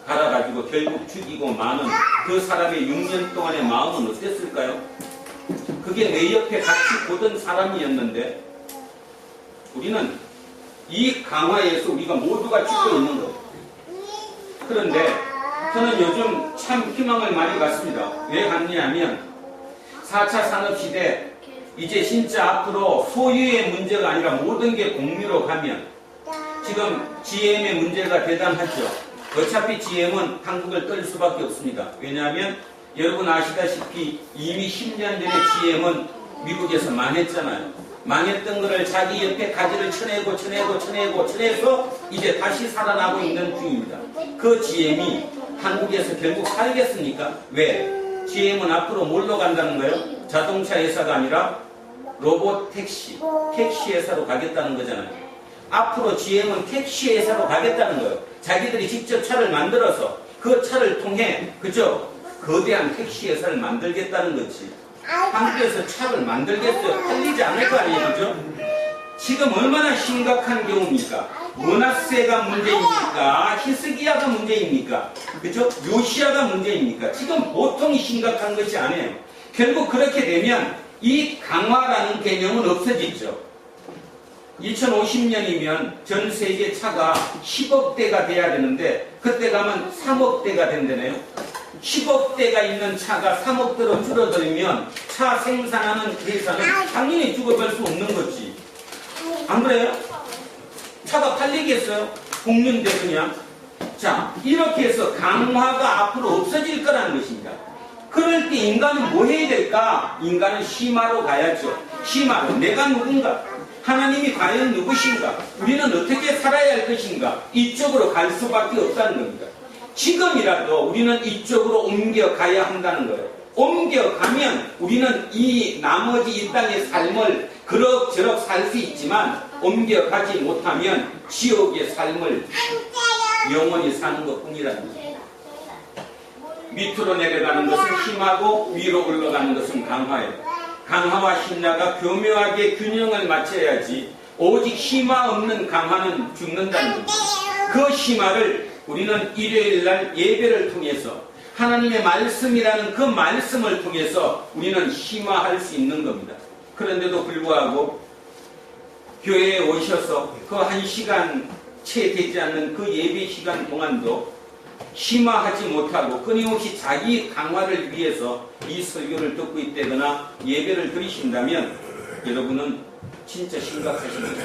갈아가지고 결국 죽이고 마는 그 사람의 6년 동안의 마음은 어땠을까요? 그게 내 옆에 같이 보던 사람이었는데, 우리는 이 강화에서 우리가 모두가 죽고 있는 거예요. 그런데 저는 요즘 참 희망을 많이 갖습니다. 왜 갖냐면 4차 산업시대, 이제 진짜 앞으로 소유의 문제가 아니라 모든 게 공유로 가면, 지금 GM의 문제가 대단하죠. 어차피 GM은 한국을 떨 수밖에 없습니다. 왜냐하면 여러분 아시다시피 이미 10년 전에 GM은 미국에서 망했잖아요. 망했던 거를 자기 옆에 가지를 쳐내서 이제 다시 살아나고 있는 중입니다. 그 GM이 한국에서 결국 살겠습니까? 왜? GM은 앞으로 뭘로 간다는 거예요? 자동차 회사가 아니라 로봇 택시 회사로 가겠다는 거잖아요. 앞으로 GM은 택시 회사로 가겠다는 거예요. 자기들이 직접 차를 만들어서 그 차를 통해, 그죠? 거대한 택시 회사를 만들겠다는 거지. 한국에서 차를 만들겠어요? 팔리지 않을 거 아니에요, 그죠? 지금 얼마나 심각한 경우입니까? 문화세가 문제입니까? 히스기야가 문제입니까? 그죠? 요시야가 문제입니까? 지금 보통 심각한 것이 아니에요. 결국 그렇게 되면 이 강화라는 개념은 없어지죠. 2050년이면 전 세계 차가 10억 대가 돼야 되는데 그때 가면 3억 대가 된다네요. 10억 대가 있는 차가 3억 대로 줄어들면 차 생산하는 회사는 당연히 죽어갈 수 없는 거지. 안 그래요? 차가 팔리겠어요? 공륜대 그냥. 자, 이렇게 해서 강화가 앞으로 없어질 거라는 것입니다. 그럴 때 인간은 뭐 해야 될까? 인간은 심화로 가야죠. 심화로. 내가 누군가? 하나님이 과연 누구신가? 우리는 어떻게 살아야 할 것인가? 이쪽으로 갈 수밖에 없다는 겁니다. 지금이라도 우리는 이쪽으로 옮겨가야 한다는 거예요. 옮겨가면 우리는 이 나머지 이 땅의 삶을 그럭저럭 살 수 있지만 옮겨가지 못하면 지옥의 삶을 영원히 사는 것뿐이라는 거예요. 밑으로 내려가는 것은 힘하고 위로 올라가는 것은 강화예요. 강화와 신화가 교묘하게 균형을 맞춰야지 오직 힘화 없는 강화는 죽는다는 겁니다. 그 힘화를 우리는 일요일날 예배를 통해서 하나님의 말씀이라는 그 말씀을 통해서 우리는 힘화할 수 있는 겁니다. 그런데도 불구하고 교회에 오셔서 그 1시간 채 되지 않는 그 예배 시간 동안도 심화하지 못하고 끊임없이 자기 강화를 위해서 이 설교를 듣고 있다거나 예배를 드리신다면 여러분은 진짜 심각하신 거죠.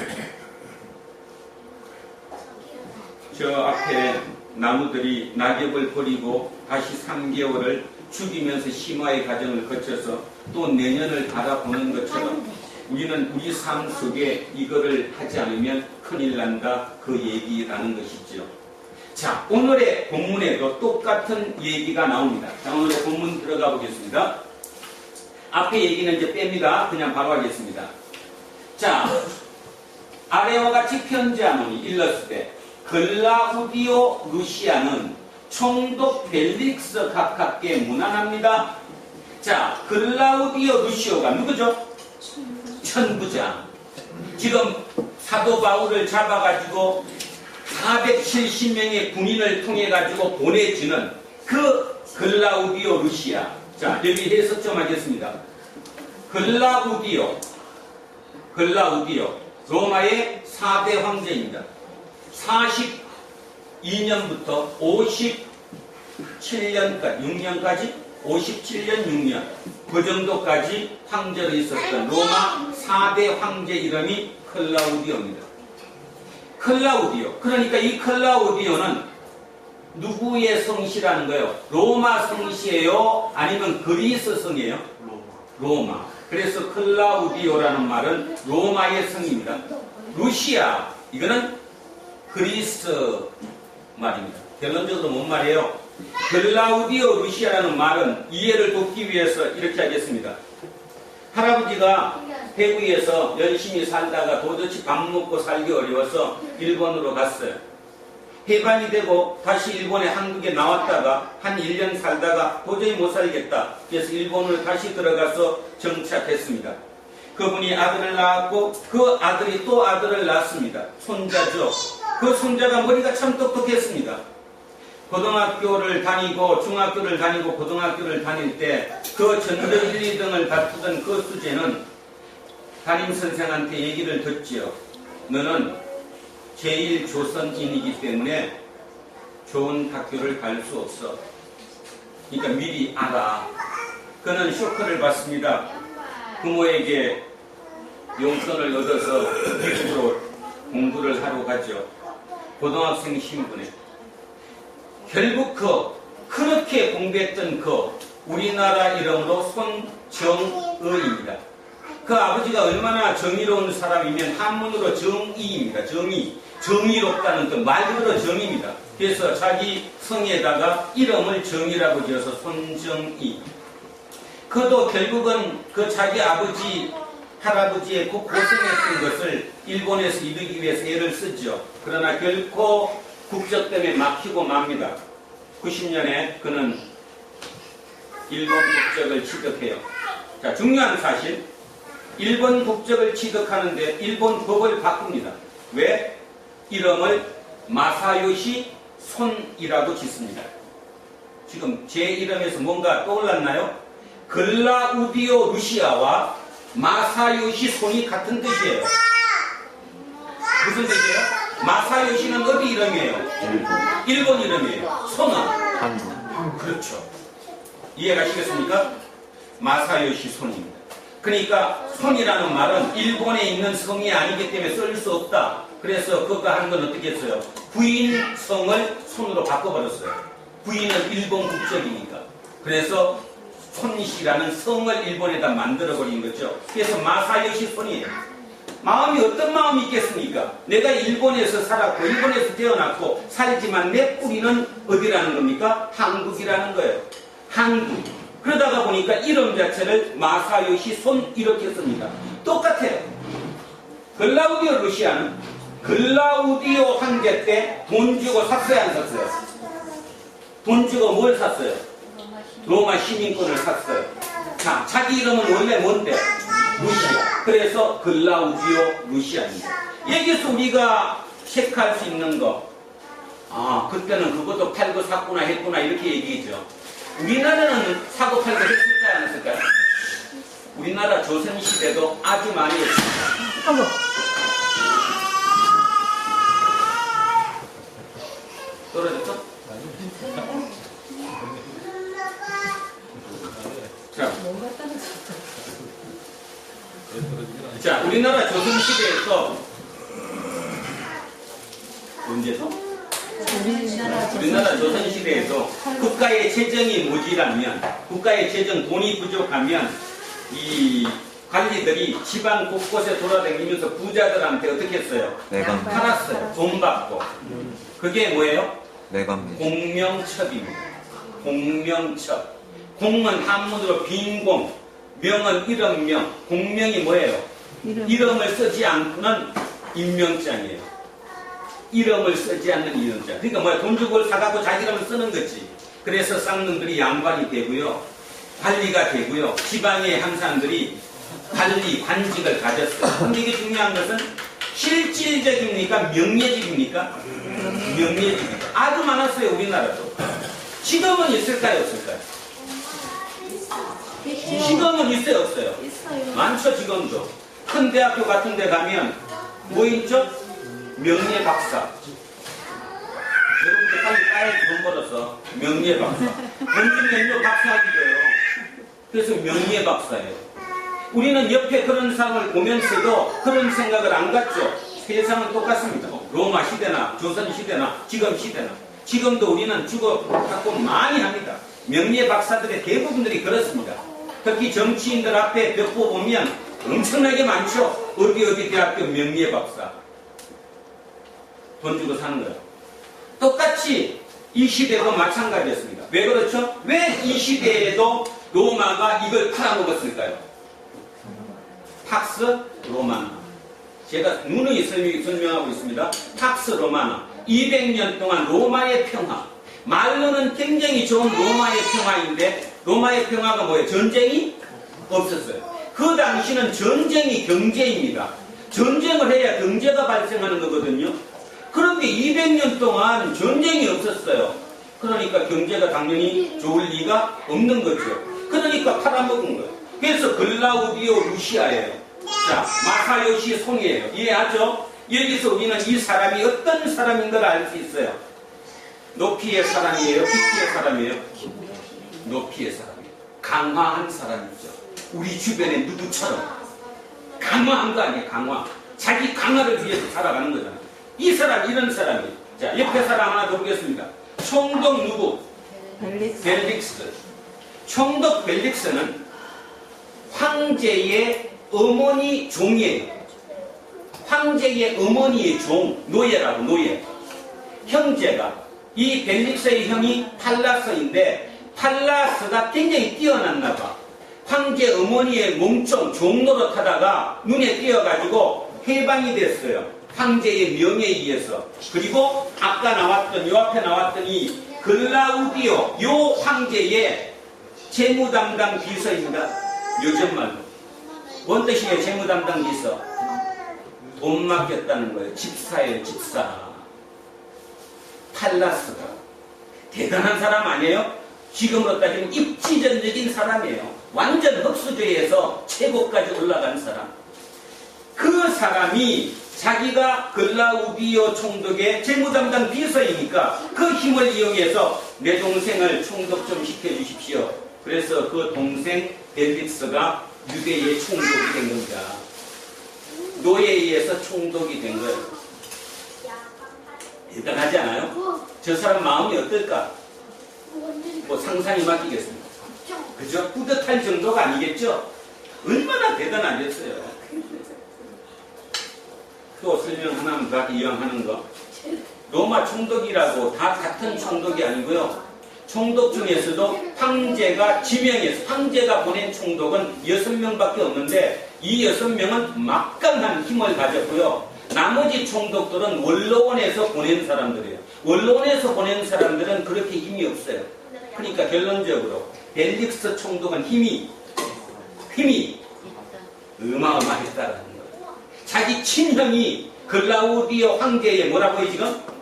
저 앞에 나무들이 낙엽을 버리고 다시 3개월을 죽이면서 심화의 과정을 거쳐서 또 내년을 바라보는 것처럼 우리는 우리 삶 속에 이거를 하지 않으면 큰일 난다, 그 얘기라는 것이죠. 자, 오늘의 본문에도 똑같은 얘기가 나옵니다. 자, 오늘의 본문 들어가 보겠습니다. 앞에 얘기는 이제 뺍니다. 그냥 바로 하겠습니다. 자, 아래와 같이 편지하노니 일렀을 때 글라우디오 루시아는 총독 벨릭스 가깝게 문안합니다. 자, 글라우디오 루시오가 누구죠? 천부장. 지금 사도 바울을 잡아가지고 470명의 군인을 통해가지고 보내주는 그 글라우디오 루시아. 자, 여기 해석 좀 하겠습니다. 글라우디오, 로마의 4대 황제입니다. 42년부터 57년까지, 6년까지, 57년, 6년, 그 정도까지 황제로 있었던 로마 4대 황제 이름이 클라우디오입니다. 클라우디오. 그러니까 이 클라우디오는 누구의 성씨라는 거예요? 로마 성씨예요? 아니면 그리스 성이에요? 로마. 그래서 클라우디오라는 말은 로마의 성입니다. 루시아, 이거는 그리스 말입니다. 결론적으로 뭔 말이에요? 글라우디오 루시아라는 말은 이해를 돕기 위해서 이렇게 하겠습니다. 할아버지가 대구에서 열심히 살다가 도저히 밥 먹고 살기 어려워서 일본으로 갔어요. 해방이 되고 다시 일본에 한국에 나왔다가 한 1년 살다가 도저히 못 살겠다. 그래서 일본을 다시 들어가서 정착했습니다. 그분이 아들을 낳았고 그 아들이 또 아들을 낳았습니다. 손자죠. 그 손자가 머리가 참 똑똑했습니다. 고등학교를 다니고 중학교를 다니고 고등학교를 다닐 때 그 전교 1, 2등을 다투던 그 수재는 담임선생한테 얘기를 듣지요. 너는 제1조선인이기 때문에 좋은 학교를 갈 수 없어. 그러니까 미리 알아. 그는 쇼크를 받습니다. 부모에게 용돈을 얻어서 미국으로 공부를 하러 가죠. 고등학생 신분에. 결국 그렇게 공부했던 우리나라 이름으로 손정의입니다. 그 아버지가 얼마나 정의로운 사람이면 한문으로 정의입니다. 정의롭다는 그 말 그대로 정의입니다. 그래서 자기 성에다가 이름을 정의라고 지어서 손정의. 그도 결국은 그 자기 아버지, 할아버지의 그 고생했던 것을 일본에서 이루기 위해서 애를 쓰죠. 그러나 결코 국적 때문에 막히고 맙니다. 90년에 그는 일본 국적을 취득해요. 자, 중요한 사실. 일본 국적을 취득하는데 일본 법을 바꿉니다. 왜? 이름을 마사요시 손이라고 짓습니다. 지금 제 이름에서 뭔가 떠올랐나요? 글라우디오 루시아와 마사요시 손이 같은 뜻이에요. 무슨 뜻이에요? 마사요시는 어디 이름이에요? 일본 이름이에요. 손은? 한국. 그렇죠. 이해가시겠습니까? 마사요시 손입니다. 그러니까 손이라는 말은 일본에 있는 성이 아니기 때문에 쓸 수 없다. 그래서 그거 한 건 어떻게 했어요? 부인 성을 손으로 바꿔버렸어요. 부인은 일본 국적이니까. 그래서 손씨라는 성을 일본에다 만들어버린 거죠. 그래서 마사요시 손이에요. 마음이 어떤 마음이 있겠습니까? 내가 일본에서 살았고 일본에서 태어났고 살지만 내 뿌리는 어디라는 겁니까? 한국이라는 거예요. 한국. 그러다가 보니까 이름 자체를 마사요시 손 이렇게 씁니다. 똑같아요. 글라우디오 루시아는 글라우디오 황제 때 돈 주고 샀어요, 안 샀어요? 돈 주고 뭘 샀어요? 로마 시민권을 샀어요. 자, 자기 이름은 원래 뭔데? 루시아. 그래서 글라우디오 루시아입니다. 여기서 우리가 체크할 수 있는 거, 그때는 그것도 팔고 샀구나 했구나 이렇게 얘기죠. 우리나라는 사고 팔고 했을까요, 안 했을까요? 우리나라 조선시대도 아주 많이 했습니다. 떨어졌어? 자, 우리나라 조선시대에서 언제서? 우리나라 조선시대에도 국가의 재정이 모자라면, 국가의 재정 돈이 부족하면 이 관리들이 지방 곳곳에 돌아다니면서 부자들한테 어떻게 했어요? 내관 팔았어요. 돈 받고. 그게 뭐예요? 내관 공명첩입니다. 공명첩. 공은 한문으로 빈공, 명은 이름명, 공명이 뭐예요? 이름을 쓰지 않고는 임명장이에요. 이름을 쓰지 않는 임명장. 그러니까 뭐야? 돈 주고 사가고 자기 이름을 쓰는 거지. 그래서 쌍놈들이 양반이 되고요. 관리가 되고요. 지방의 한 사람들이 관리, 관직을 가졌어요. 근데 이게 중요한 것은 실질적입니까? 명예직입니까? 명예직입니다. 아주 많았어요, 우리나라도. 지금은 있을까요, 없을까요? 지금은 있어요, 없어요? 많죠, 지금도. 큰 대학교 같은 데 가면 뭐 있죠? 명예박사. 여러분들 빨리 까야지 돈 벌어서 명예박사. 본진면요 박사학위래요. 그래서 명예박사예요. 우리는 옆에 그런 상을 보면서도 그런 생각을 안 갖죠. 세상은 똑같습니다. 로마 시대나 조선 시대나 지금 시대나 지금도 우리는 주고받고 많이 합니다. 명예 박사들의 대부분들이 그렇습니다. 특히 정치인들 앞에 벽 보면 엄청나게 많죠. 어디 대학교 명예 박사. 돈 주고 사는 거예요. 똑같이 이 시대도 마찬가지였습니다. 왜 그렇죠? 왜 이 시대에도 로마가 이걸 팔아먹었을까요? 팍스 로마나. 제가 누누이 설명하고 있습니다. 팍스 로마나. 200년 동안 로마의 평화. 말로는 굉장히 좋은 로마의 평화인데 로마의 평화가 뭐예요? 전쟁이 없었어요. 그 당시는 전쟁이 경제입니다. 전쟁을 해야 경제가 발생하는 거거든요. 그런데 200년 동안 전쟁이 없었어요. 그러니까 경제가 당연히 좋을 리가 없는 거죠. 그러니까 팔아먹은 거예요. 그래서 글라우디오 루시아예요. 자, 마사요시 송이에요. 이해하죠? 여기서 우리는 이 사람이 어떤 사람인 걸 알 수 있어요. 높이의 사람이에요? 깊이의 사람이에요? 높이의 사람이에요. 강화한 사람이죠. 우리 주변에 누구처럼 강화한 거 아니에요. 강화. 자기 강화를 위해서 살아가는 거잖아요. 이 사람, 이런 사람이에요. 자, 옆에 사람 하나 더 보겠습니다. 총독 누구? 벨릭스. 총독 벨릭스는 황제의 어머니 종이에요. 황제의 어머니의 종, 노예라고, 노예. 형제가, 이 벨릭스의 형이 팔라스인데, 팔라스가 굉장히 뛰어났나 봐. 황제 어머니의 몸종, 종로로 타다가 눈에 띄어가지고 해방이 됐어요. 황제의 명예에 의해서. 그리고 아까 나왔던, 요 앞에 나왔던 이 글라우디오, 요 황제의 재무담당 비서입니다. 요즘 말로. 뭔 뜻이에요? 재무담당 비서. 돈 맡겼다는 거예요. 집사예요, 집사. 팔라스가. 대단한 사람 아니에요? 지금으로 따지면 입지전적인 사람이에요. 완전 흑수저에서 최고까지 올라간 사람. 그 사람이 자기가 글라우디오 총독의 재무담당 비서이니까 그 힘을 이용해서 내 동생을 총독 좀 시켜주십시오. 그래서 그 동생 벨릭스가 유대의 총독이 된 겁니다. 노예에 의해서 총독이 된 거예요. 대단하지 않아요? 저 사람 마음이 어떨까? 뭐 상상이 맡기겠습니다. 그죠? 뿌듯할 정도가 아니겠죠? 얼마나 대단하겠어요. 또 설명 하나만 더 이왕하는 거. 로마 총독이라고 다 같은 총독이 아니고요. 총독 중에서도 황제가 지명해서 황제가 보낸 총독은 6명밖에 없는데 이 6명은 막강한 힘을 가졌고요. 나머지 총독들은 원로원에서 보낸 사람들이에요. 원로원에서 보낸 사람들은 그렇게 힘이 없어요. 그러니까 결론적으로 벨릭스 총독은 힘이 어마어마했다라는 거예요. 자기 친형이 글라우디오 황제의 뭐라고 해요 지금?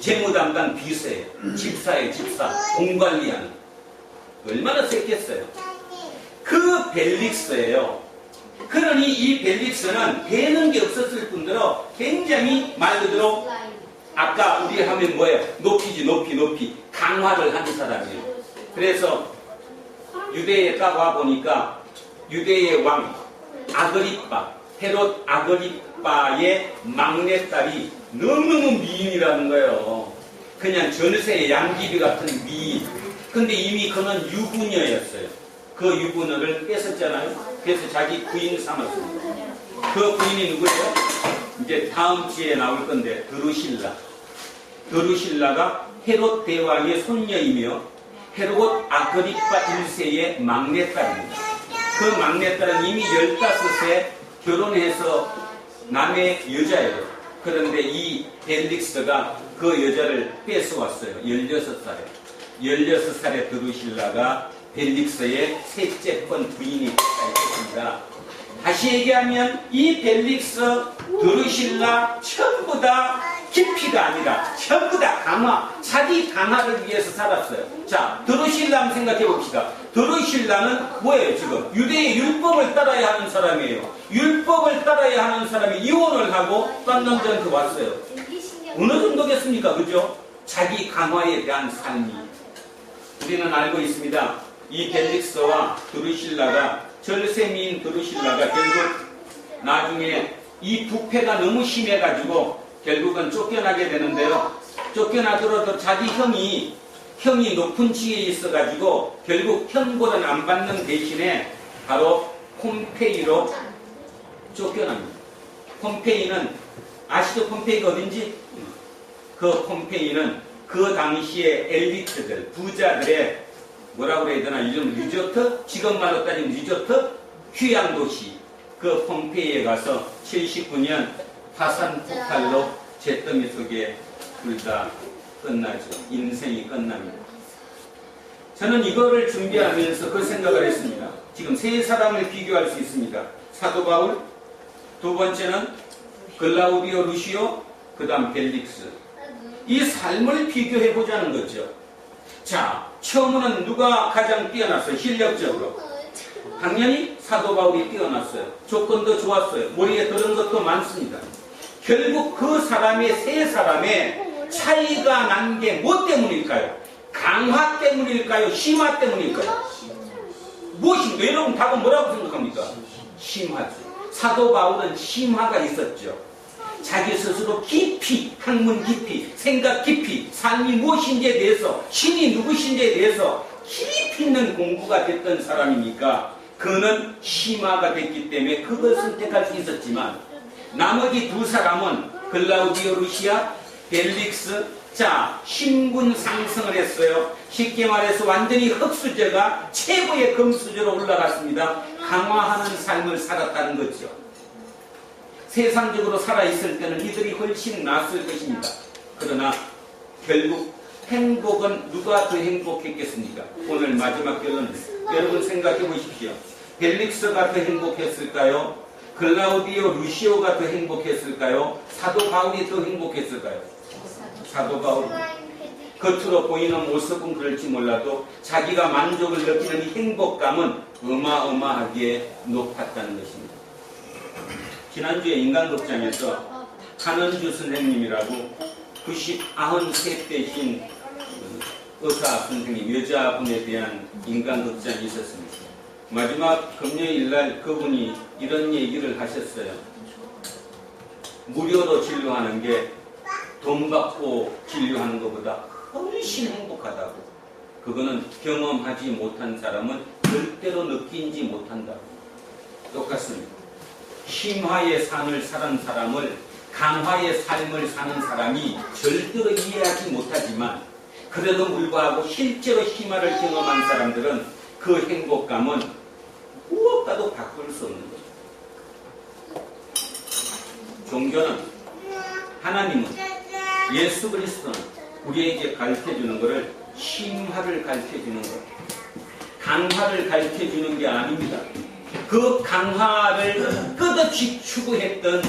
재무담당 비서예요. 집사예요, 집사. 공관리하는. 얼마나 셌겠어요. 그 벨릭스예요. 그러니 이 벨릭스는 배는 게 없었을 뿐더러 굉장히 말 그대로 아까 우리 하면 뭐예요? 높이지, 높이. 강화를 하는 사람이에요. 그래서 유대에 딱 와보니까 유대의 왕 아그리빠, 헤롯 아그리빠의 막내딸이 너무너무 미인이라는 거예요. 그냥 전세의 양귀비 같은 미인. 근데 이미 그는 유부녀였어요. 그 유부녀를 뺏었잖아요. 그래서 자기 부인 삼았습니다. 그 부인이 누구예요? 이제 다음 주에 나올 건데 드루실라. 드루실라가 헤롯 대왕의 손녀이며 헤롯 아그리파 1세의 막내딸입니다. 그 막내딸은 이미 15세 결혼해서 남의 여자예요. 그런데 이 벨릭스가 그 여자를 뺏어왔어요. 16살에. 16살에 드루실라가 벨릭스의 셋째번 부인이 됐습니다. 다시 얘기하면 이 벨릭스, 드루실라 전부 다 깊이가 아니라 전부 다 강화, 자기 강화를 위해서 살았어요. 자, 드루실라 한번 생각해 봅시다. 드루실라는 뭐예요 지금? 유대의 율법을 따라야 하는 사람이에요. 율법을 따라야 하는 사람이 이혼을 하고 딴 남자한테 왔어요. 어느 정도겠습니까? 그죠? 자기 강화에 대한 삶이. 우리는 알고 있습니다. 이 벨릭스와 드루실라가 절세미인 드루실라가 결국 나중에 이 부패가 너무 심해가지고 결국은 쫓겨나게 되는데요. 쫓겨나더라도 자기 형이 높은 지위에 있어가지고 결국 형벌은 안 받는 대신에 바로 폼페이로 쫓겨납니다. 폼페이는 아시죠? 폼페이가 어딘지? 그 폼페이는 그 당시에 엘리트들, 부자들의 뭐라고 그래야 되나? 요즘 리조트? 지금말로 따지면 리조트? 휴양도시. 그 폼페이에 가서 79년 화산 폭발로 잿더미 속에 둘 다 끝나죠. 인생이 끝납니다. 저는 이거를 준비하면서 그 생각을 했습니다. 지금 세 사람을 비교할 수 있습니다. 사도 바울, 두 번째는 글라우디오 루시오, 그 다음 벨릭스. 이 삶을 비교해 보자는 거죠. 자, 처음에는 누가 가장 뛰어났어요? 실력적으로. 당연히 사도 바울이 뛰어났어요. 조건도 좋았어요. 머리에 들은 것도 많습니다. 결국 그 사람의 세 사람의 차이가 난 게 뭐 때문일까요? 강화 때문일까요? 심화 때문일까요? 무엇인가? 여러분 답은 뭐라고 생각합니까? 심화죠. 사도 바울은 심화가 있었죠. 자기 스스로 깊이, 학문 깊이, 생각 깊이, 삶이 무엇인지에 대해서, 신이 누구신지에 대해서 깊이 있는 공부가 됐던 사람이니까 그는 심화가 됐기 때문에 그걸 선택할 수 있었지만 나머지 두 사람은 글라우디오 루시아, 벨릭스, 자, 신분 상승을 했어요. 쉽게 말해서 완전히 흙수저가 최고의 금수저로 올라갔습니다. 강화하는 삶을 살았다는 거죠. 세상적으로 살아있을 때는 이들이 훨씬 낫을 것입니다. 그러나 결국 행복은 누가 더 행복했겠습니까? 오늘 마지막 결론. 여러분 생각해 보십시오. 벨릭스가 더 행복했을까요? 글라우디오 루시오가 더 행복했을까요? 사도 바울이 더 행복했을까요? 사도 바울. 겉으로 보이는 모습은 그럴지 몰라도 자기가 만족을 느끼는 이 행복감은 어마어마하게 높았다는 것입니다. 지난주에 인간극장에서 한은주 선생님이라고 93대신 의사 선생님, 여자분에 대한 인간극장이 있었습니다. 마지막 금요일날 그분이 이런 얘기를 하셨어요. 무료로 진료하는 게 돈 받고 진료하는 것보다 훨씬 행복하다고. 그거는 경험하지 못한 사람은 절대로 느끼지 못한다고. 똑같습니다. 심화의 삶을 사는 사람을 강화의 삶을 사는 사람이 절대로 이해하지 못하지만 그래도 불구하고 실제로 심화를 경험한 사람들은 그 행복감은 무엇과도 바꿀 수 없는 거죠. 종교는, 하나님은, 예수 그리스도는 우리에게 가르쳐주는 것을 심화를 가르쳐주는 것, 강화를 가르쳐주는 게 아닙니다. 그 강화를 끝없이 추구했던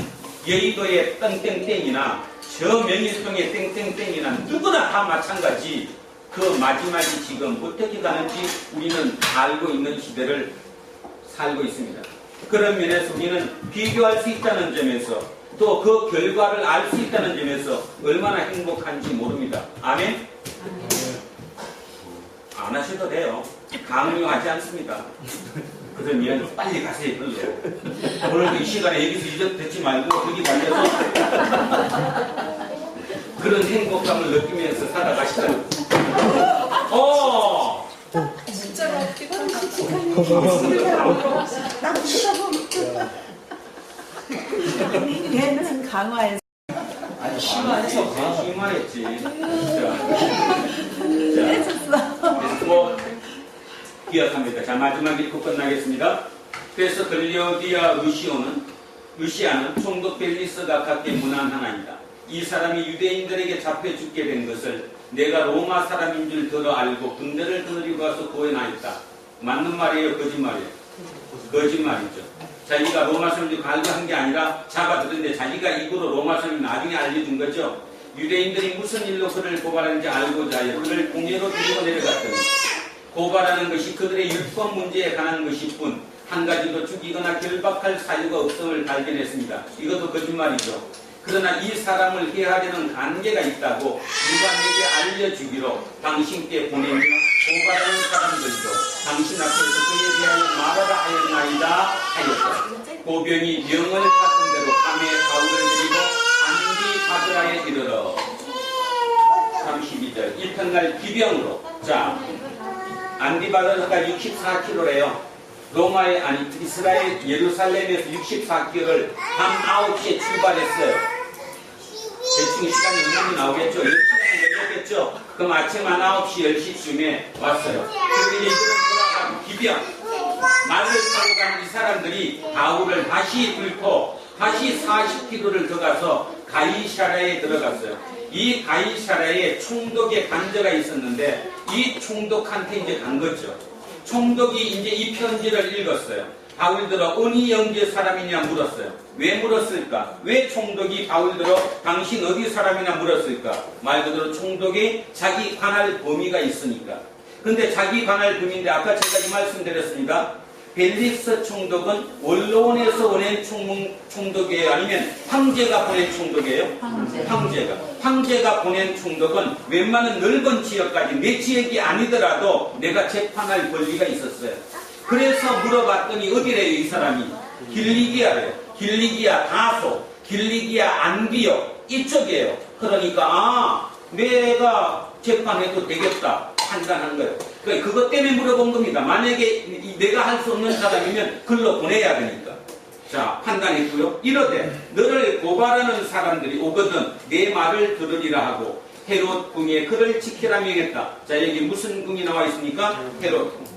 여의도의 땡땡땡이나 저 명일동의 땡땡땡이나 누구나 다 마찬가지. 그 마지막이 지금 어떻게 가는지 우리는 알고 있는 시대를 살고 있습니다. 그런 면에서 우리는 비교할 수 있다는 점에서 또 그 결과를 알 수 있다는 점에서 얼마나 행복한지 모릅니다. 아멘? 안 하셔도 돼요. 강요하지 않습니다. 그러면 빨리 가세요. 별로. 오늘도 이 시간에 여기서 잊어 듣지 말고 거기 가셔서 그런 행복감을 느끼면서 살아가시더라고요. 얘는 강화해서 아니 심화했지. 해줬어. 뭐 기억합니다. 자, 마지막 읽고 끝나겠습니다. 그래서 글려디아 루시아는 총독 벨리스가 갖게 문안 하나이다. 이 사람이 유대인들에게 잡혀 죽게 된 것을 내가 로마 사람인 줄 들어 알고 군대를 거느리고 와서 구해나있다. 맞는 말이에요? 거짓말이에요? 거짓말이죠. 자기가 로마 사람들 갈구한 게 아니라 잡아들었는데 자기가 이거로 로마 사람이 나중에 알려준 거죠. 유대인들이 무슨 일로 그를 고발하는지 알고자 하여 그를 공회로 들고 내려갔더니 고발하는 것이 그들의 율법 문제에 관한 것일 뿐 한 가지도 죽이거나 결박할 사유가 없음을 발견했습니다. 이것도 거짓말이죠. 그러나 이 사람을 해하려는 관계가 있다고 누가 내게 알려주기로 당신께 보내며 고발하는 사람들도 당신 앞에서 그에 대하여 말하라 하였나이다 하였다. 고병이 명을 받은 대로 밤에 바울을 데리고 안디바드라에 이르러 32절 이튿날 기병으로 자 안디바드라가 64km래요. 로마에 아니 이스라엘 예루살렘에서 64km를 밤 9시에 출발했어요. 대충 시간이 얼마나 나오겠죠? 10시간이 걸렸겠죠? 그럼 아침 한 9시 10시쯤에 왔어요. 그런데 이들은 돌아가고 기병 말을 타고 가는 이 사람들이 바울을 다시 뚫고 다시 40km를 더 가서 가이사랴에 들어갔어요. 이 가이사랴에 총독의 관저가 있었는데 이 총독한테 이제 간 거죠. 총독이 이제 이 편지를 읽었어요. 바울들어 어느 영제 사람이냐 물었어요. 왜 물었을까? 왜 총독이 바울들어 당신 어디 사람이냐 물었을까? 말 그대로 총독이 자기 관할 범위가 있으니까. 근데 자기 관할 범위인데 아까 제가 이 말씀드렸습니다. 벨리스 총독은 원로원에서 보낸 총독이에요? 아니면 황제가 보낸 총독이에요? 황제가 보낸 총독은 웬만한 넓은 지역까지 내 지역이 아니더라도 내가 재판할 권리가 있었어요. 그래서 물어봤더니 어디래요 이 사람이? 길리기아래요. 길리기아 다소, 길리기아 안디옥 이쪽이에요. 그러니까 내가 재판해도 되겠다 판단한 거예요. 그러니까 그것 때문에 물어본 겁니다. 만약에 내가 할 수 없는 사람이면 글로 보내야 되니까. 자, 판단했고요. 이러되 너를 고발하는 사람들이 오거든 내 말을 들으리라 하고 헤롯 궁에 그를 지키라 명했다. 자, 여기 무슨 궁이 나와 있습니까? 헤롯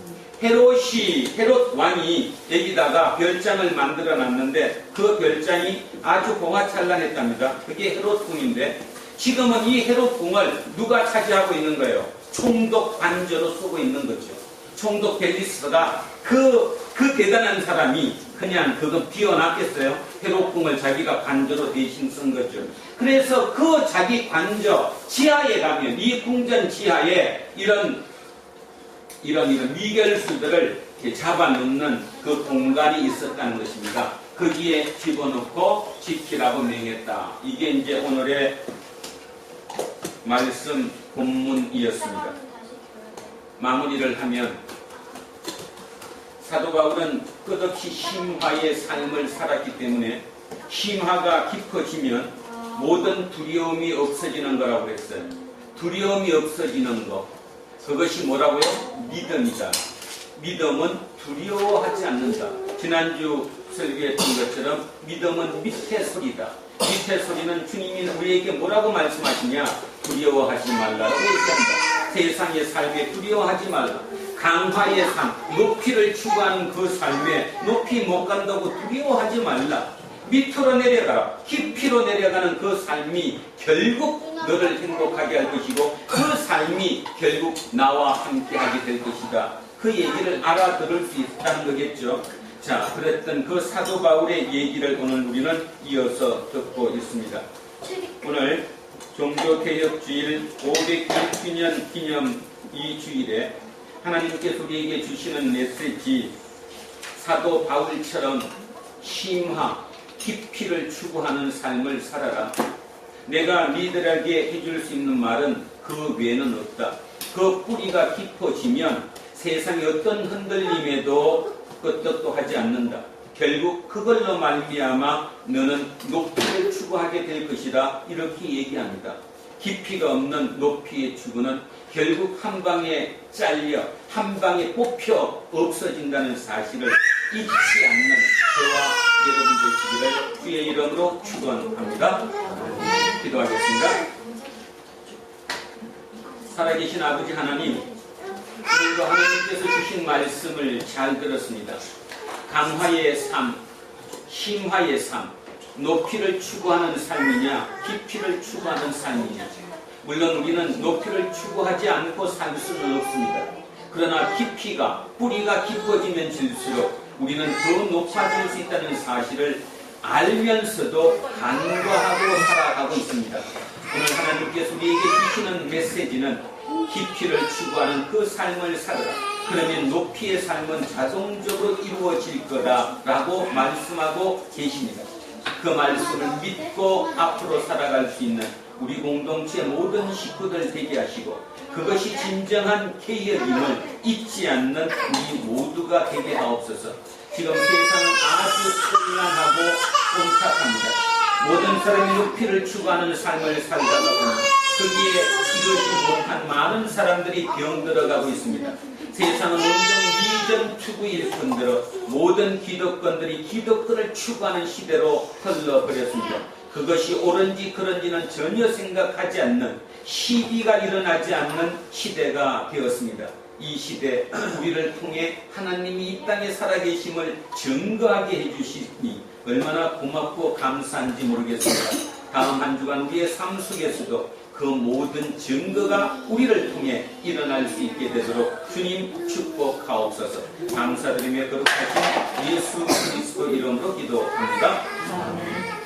왕이 여기다가 별장을 만들어 놨는데 그 별장이 아주 공화찬란했답니다. 그게 헤롯 궁인데 지금은 이 헤롯 궁을 누가 차지하고 있는 거예요? 총독 관저로 쓰고 있는 거죠. 총독 벨리스가 그 대단한 사람이 그냥 그거 비워놨겠어요? 헤롯 궁을 자기가 관저로 대신 쓴 거죠. 그래서 그 자기 관저 지하에 가면 이 궁전 지하에 이런 미결수들을 잡아놓는 그 공간이 있었다는 것입니다. 거기에 집어넣고 지키라고 명했다. 이게 이제 오늘의 말씀 본문이었습니다. 마무리를 하면 사도 바울은 끝없이 심화의 삶을 살았기 때문에 심화가 깊어지면 모든 두려움이 없어지는 거라고 했어요. 두려움이 없어지는 것. 그것이 뭐라고요? 믿음이다. 믿음은 두려워하지 않는다. 지난주 설교했던 것처럼 믿음은 밑에 소리다. 밑에 소리는 주님이 우리에게 뭐라고 말씀하시냐? 두려워하지 말라고 얘기한다. 세상의 삶에 두려워하지 말라. 강화의 삶, 높이를 추구하는 그 삶에 높이 못 간다고 두려워하지 말라. 밑으로 내려가라. 깊이로 내려가는 그 삶이 결국 너를 행복하게 할 것이고 그 삶이 결국 나와 함께 하게 될 것이다. 그 얘기를 알아들을 수 있다는 거겠죠. 자, 그랬던 그 사도 바울의 얘기를 오늘 우리는 이어서 듣고 있습니다. 오늘 종교개혁주일 500주년 기념 이 주일에 하나님께서 우리에게 주시는 메시지 사도 바울처럼 심화, 깊이를 추구하는 삶을 살아라. 내가 너희들에게 해줄 수 있는 말은 그 외에는 없다. 그 뿌리가 깊어지면 세상의 어떤 흔들림에도 끄떡도 하지 않는다. 결국 그걸로 말미암아 너는 높이를 추구하게 될 것이다. 이렇게 얘기합니다. 깊이가 없는 높이의 추구는 결국 한 방에 잘려 한 방에 뽑혀 없어진다는 사실을 잊지 않는 저와 여러분 되시기를 주의 이름으로 축원합니다. 기도하겠습니다. 살아계신 아버지 하나님, 오늘도 하나님께서 주신 말씀을 잘 들었습니다. 강화의 삶, 심화의 삶, 높이를 추구하는 삶이냐, 깊이를 추구하는 삶이냐. 물론 우리는 높이를 추구하지 않고 살 수는 없습니다. 그러나 깊이가, 뿌리가 깊어지면 질수록 우리는 더 높아질 수 있다는 사실을 알면서도 간과하고 살아가고 있습니다. 오늘 하나님께서 우리에게 주시는 메시지는 깊이를 추구하는 그 삶을 살아라. 그러면 높이의 삶은 자동적으로 이루어질 거다라고 말씀하고 계십니다. 그 말씀을 믿고 앞으로 살아갈 수 있는 우리 공동체 모든 식구들 되게 하시고, 그것이 진정한 개혁임을 잊지 않는 우리 모두가 되게 하옵소서. 지금 세상은 아주 혼란하고 혼탁합니다. 모든 사람이 높이를 추구하는 삶을 살다가 보니 거기에 이루지 못한 많은 사람들이 병들어가고 있습니다. 세상은 온종 이전 추구일 뿐더러 모든 기독권들이 기독권을 추구하는 시대로 흘러버렸습니다. 그것이 옳은지 그런지는 전혀 생각하지 않는, 시비가 일어나지 않는 시대가 되었습니다. 이 시대 우리를 통해 하나님이 이 땅에 살아계심을 증거하게 해주시니 얼마나 고맙고 감사한지 모르겠습니다. 다음 한 주간 우리의 삶 속에서도 그 모든 증거가 우리를 통해 일어날 수 있게 되도록 주님 축복하옵소서. 감사드리며 거룩하신 예수 그리스도 이름으로 기도합니다. 아멘.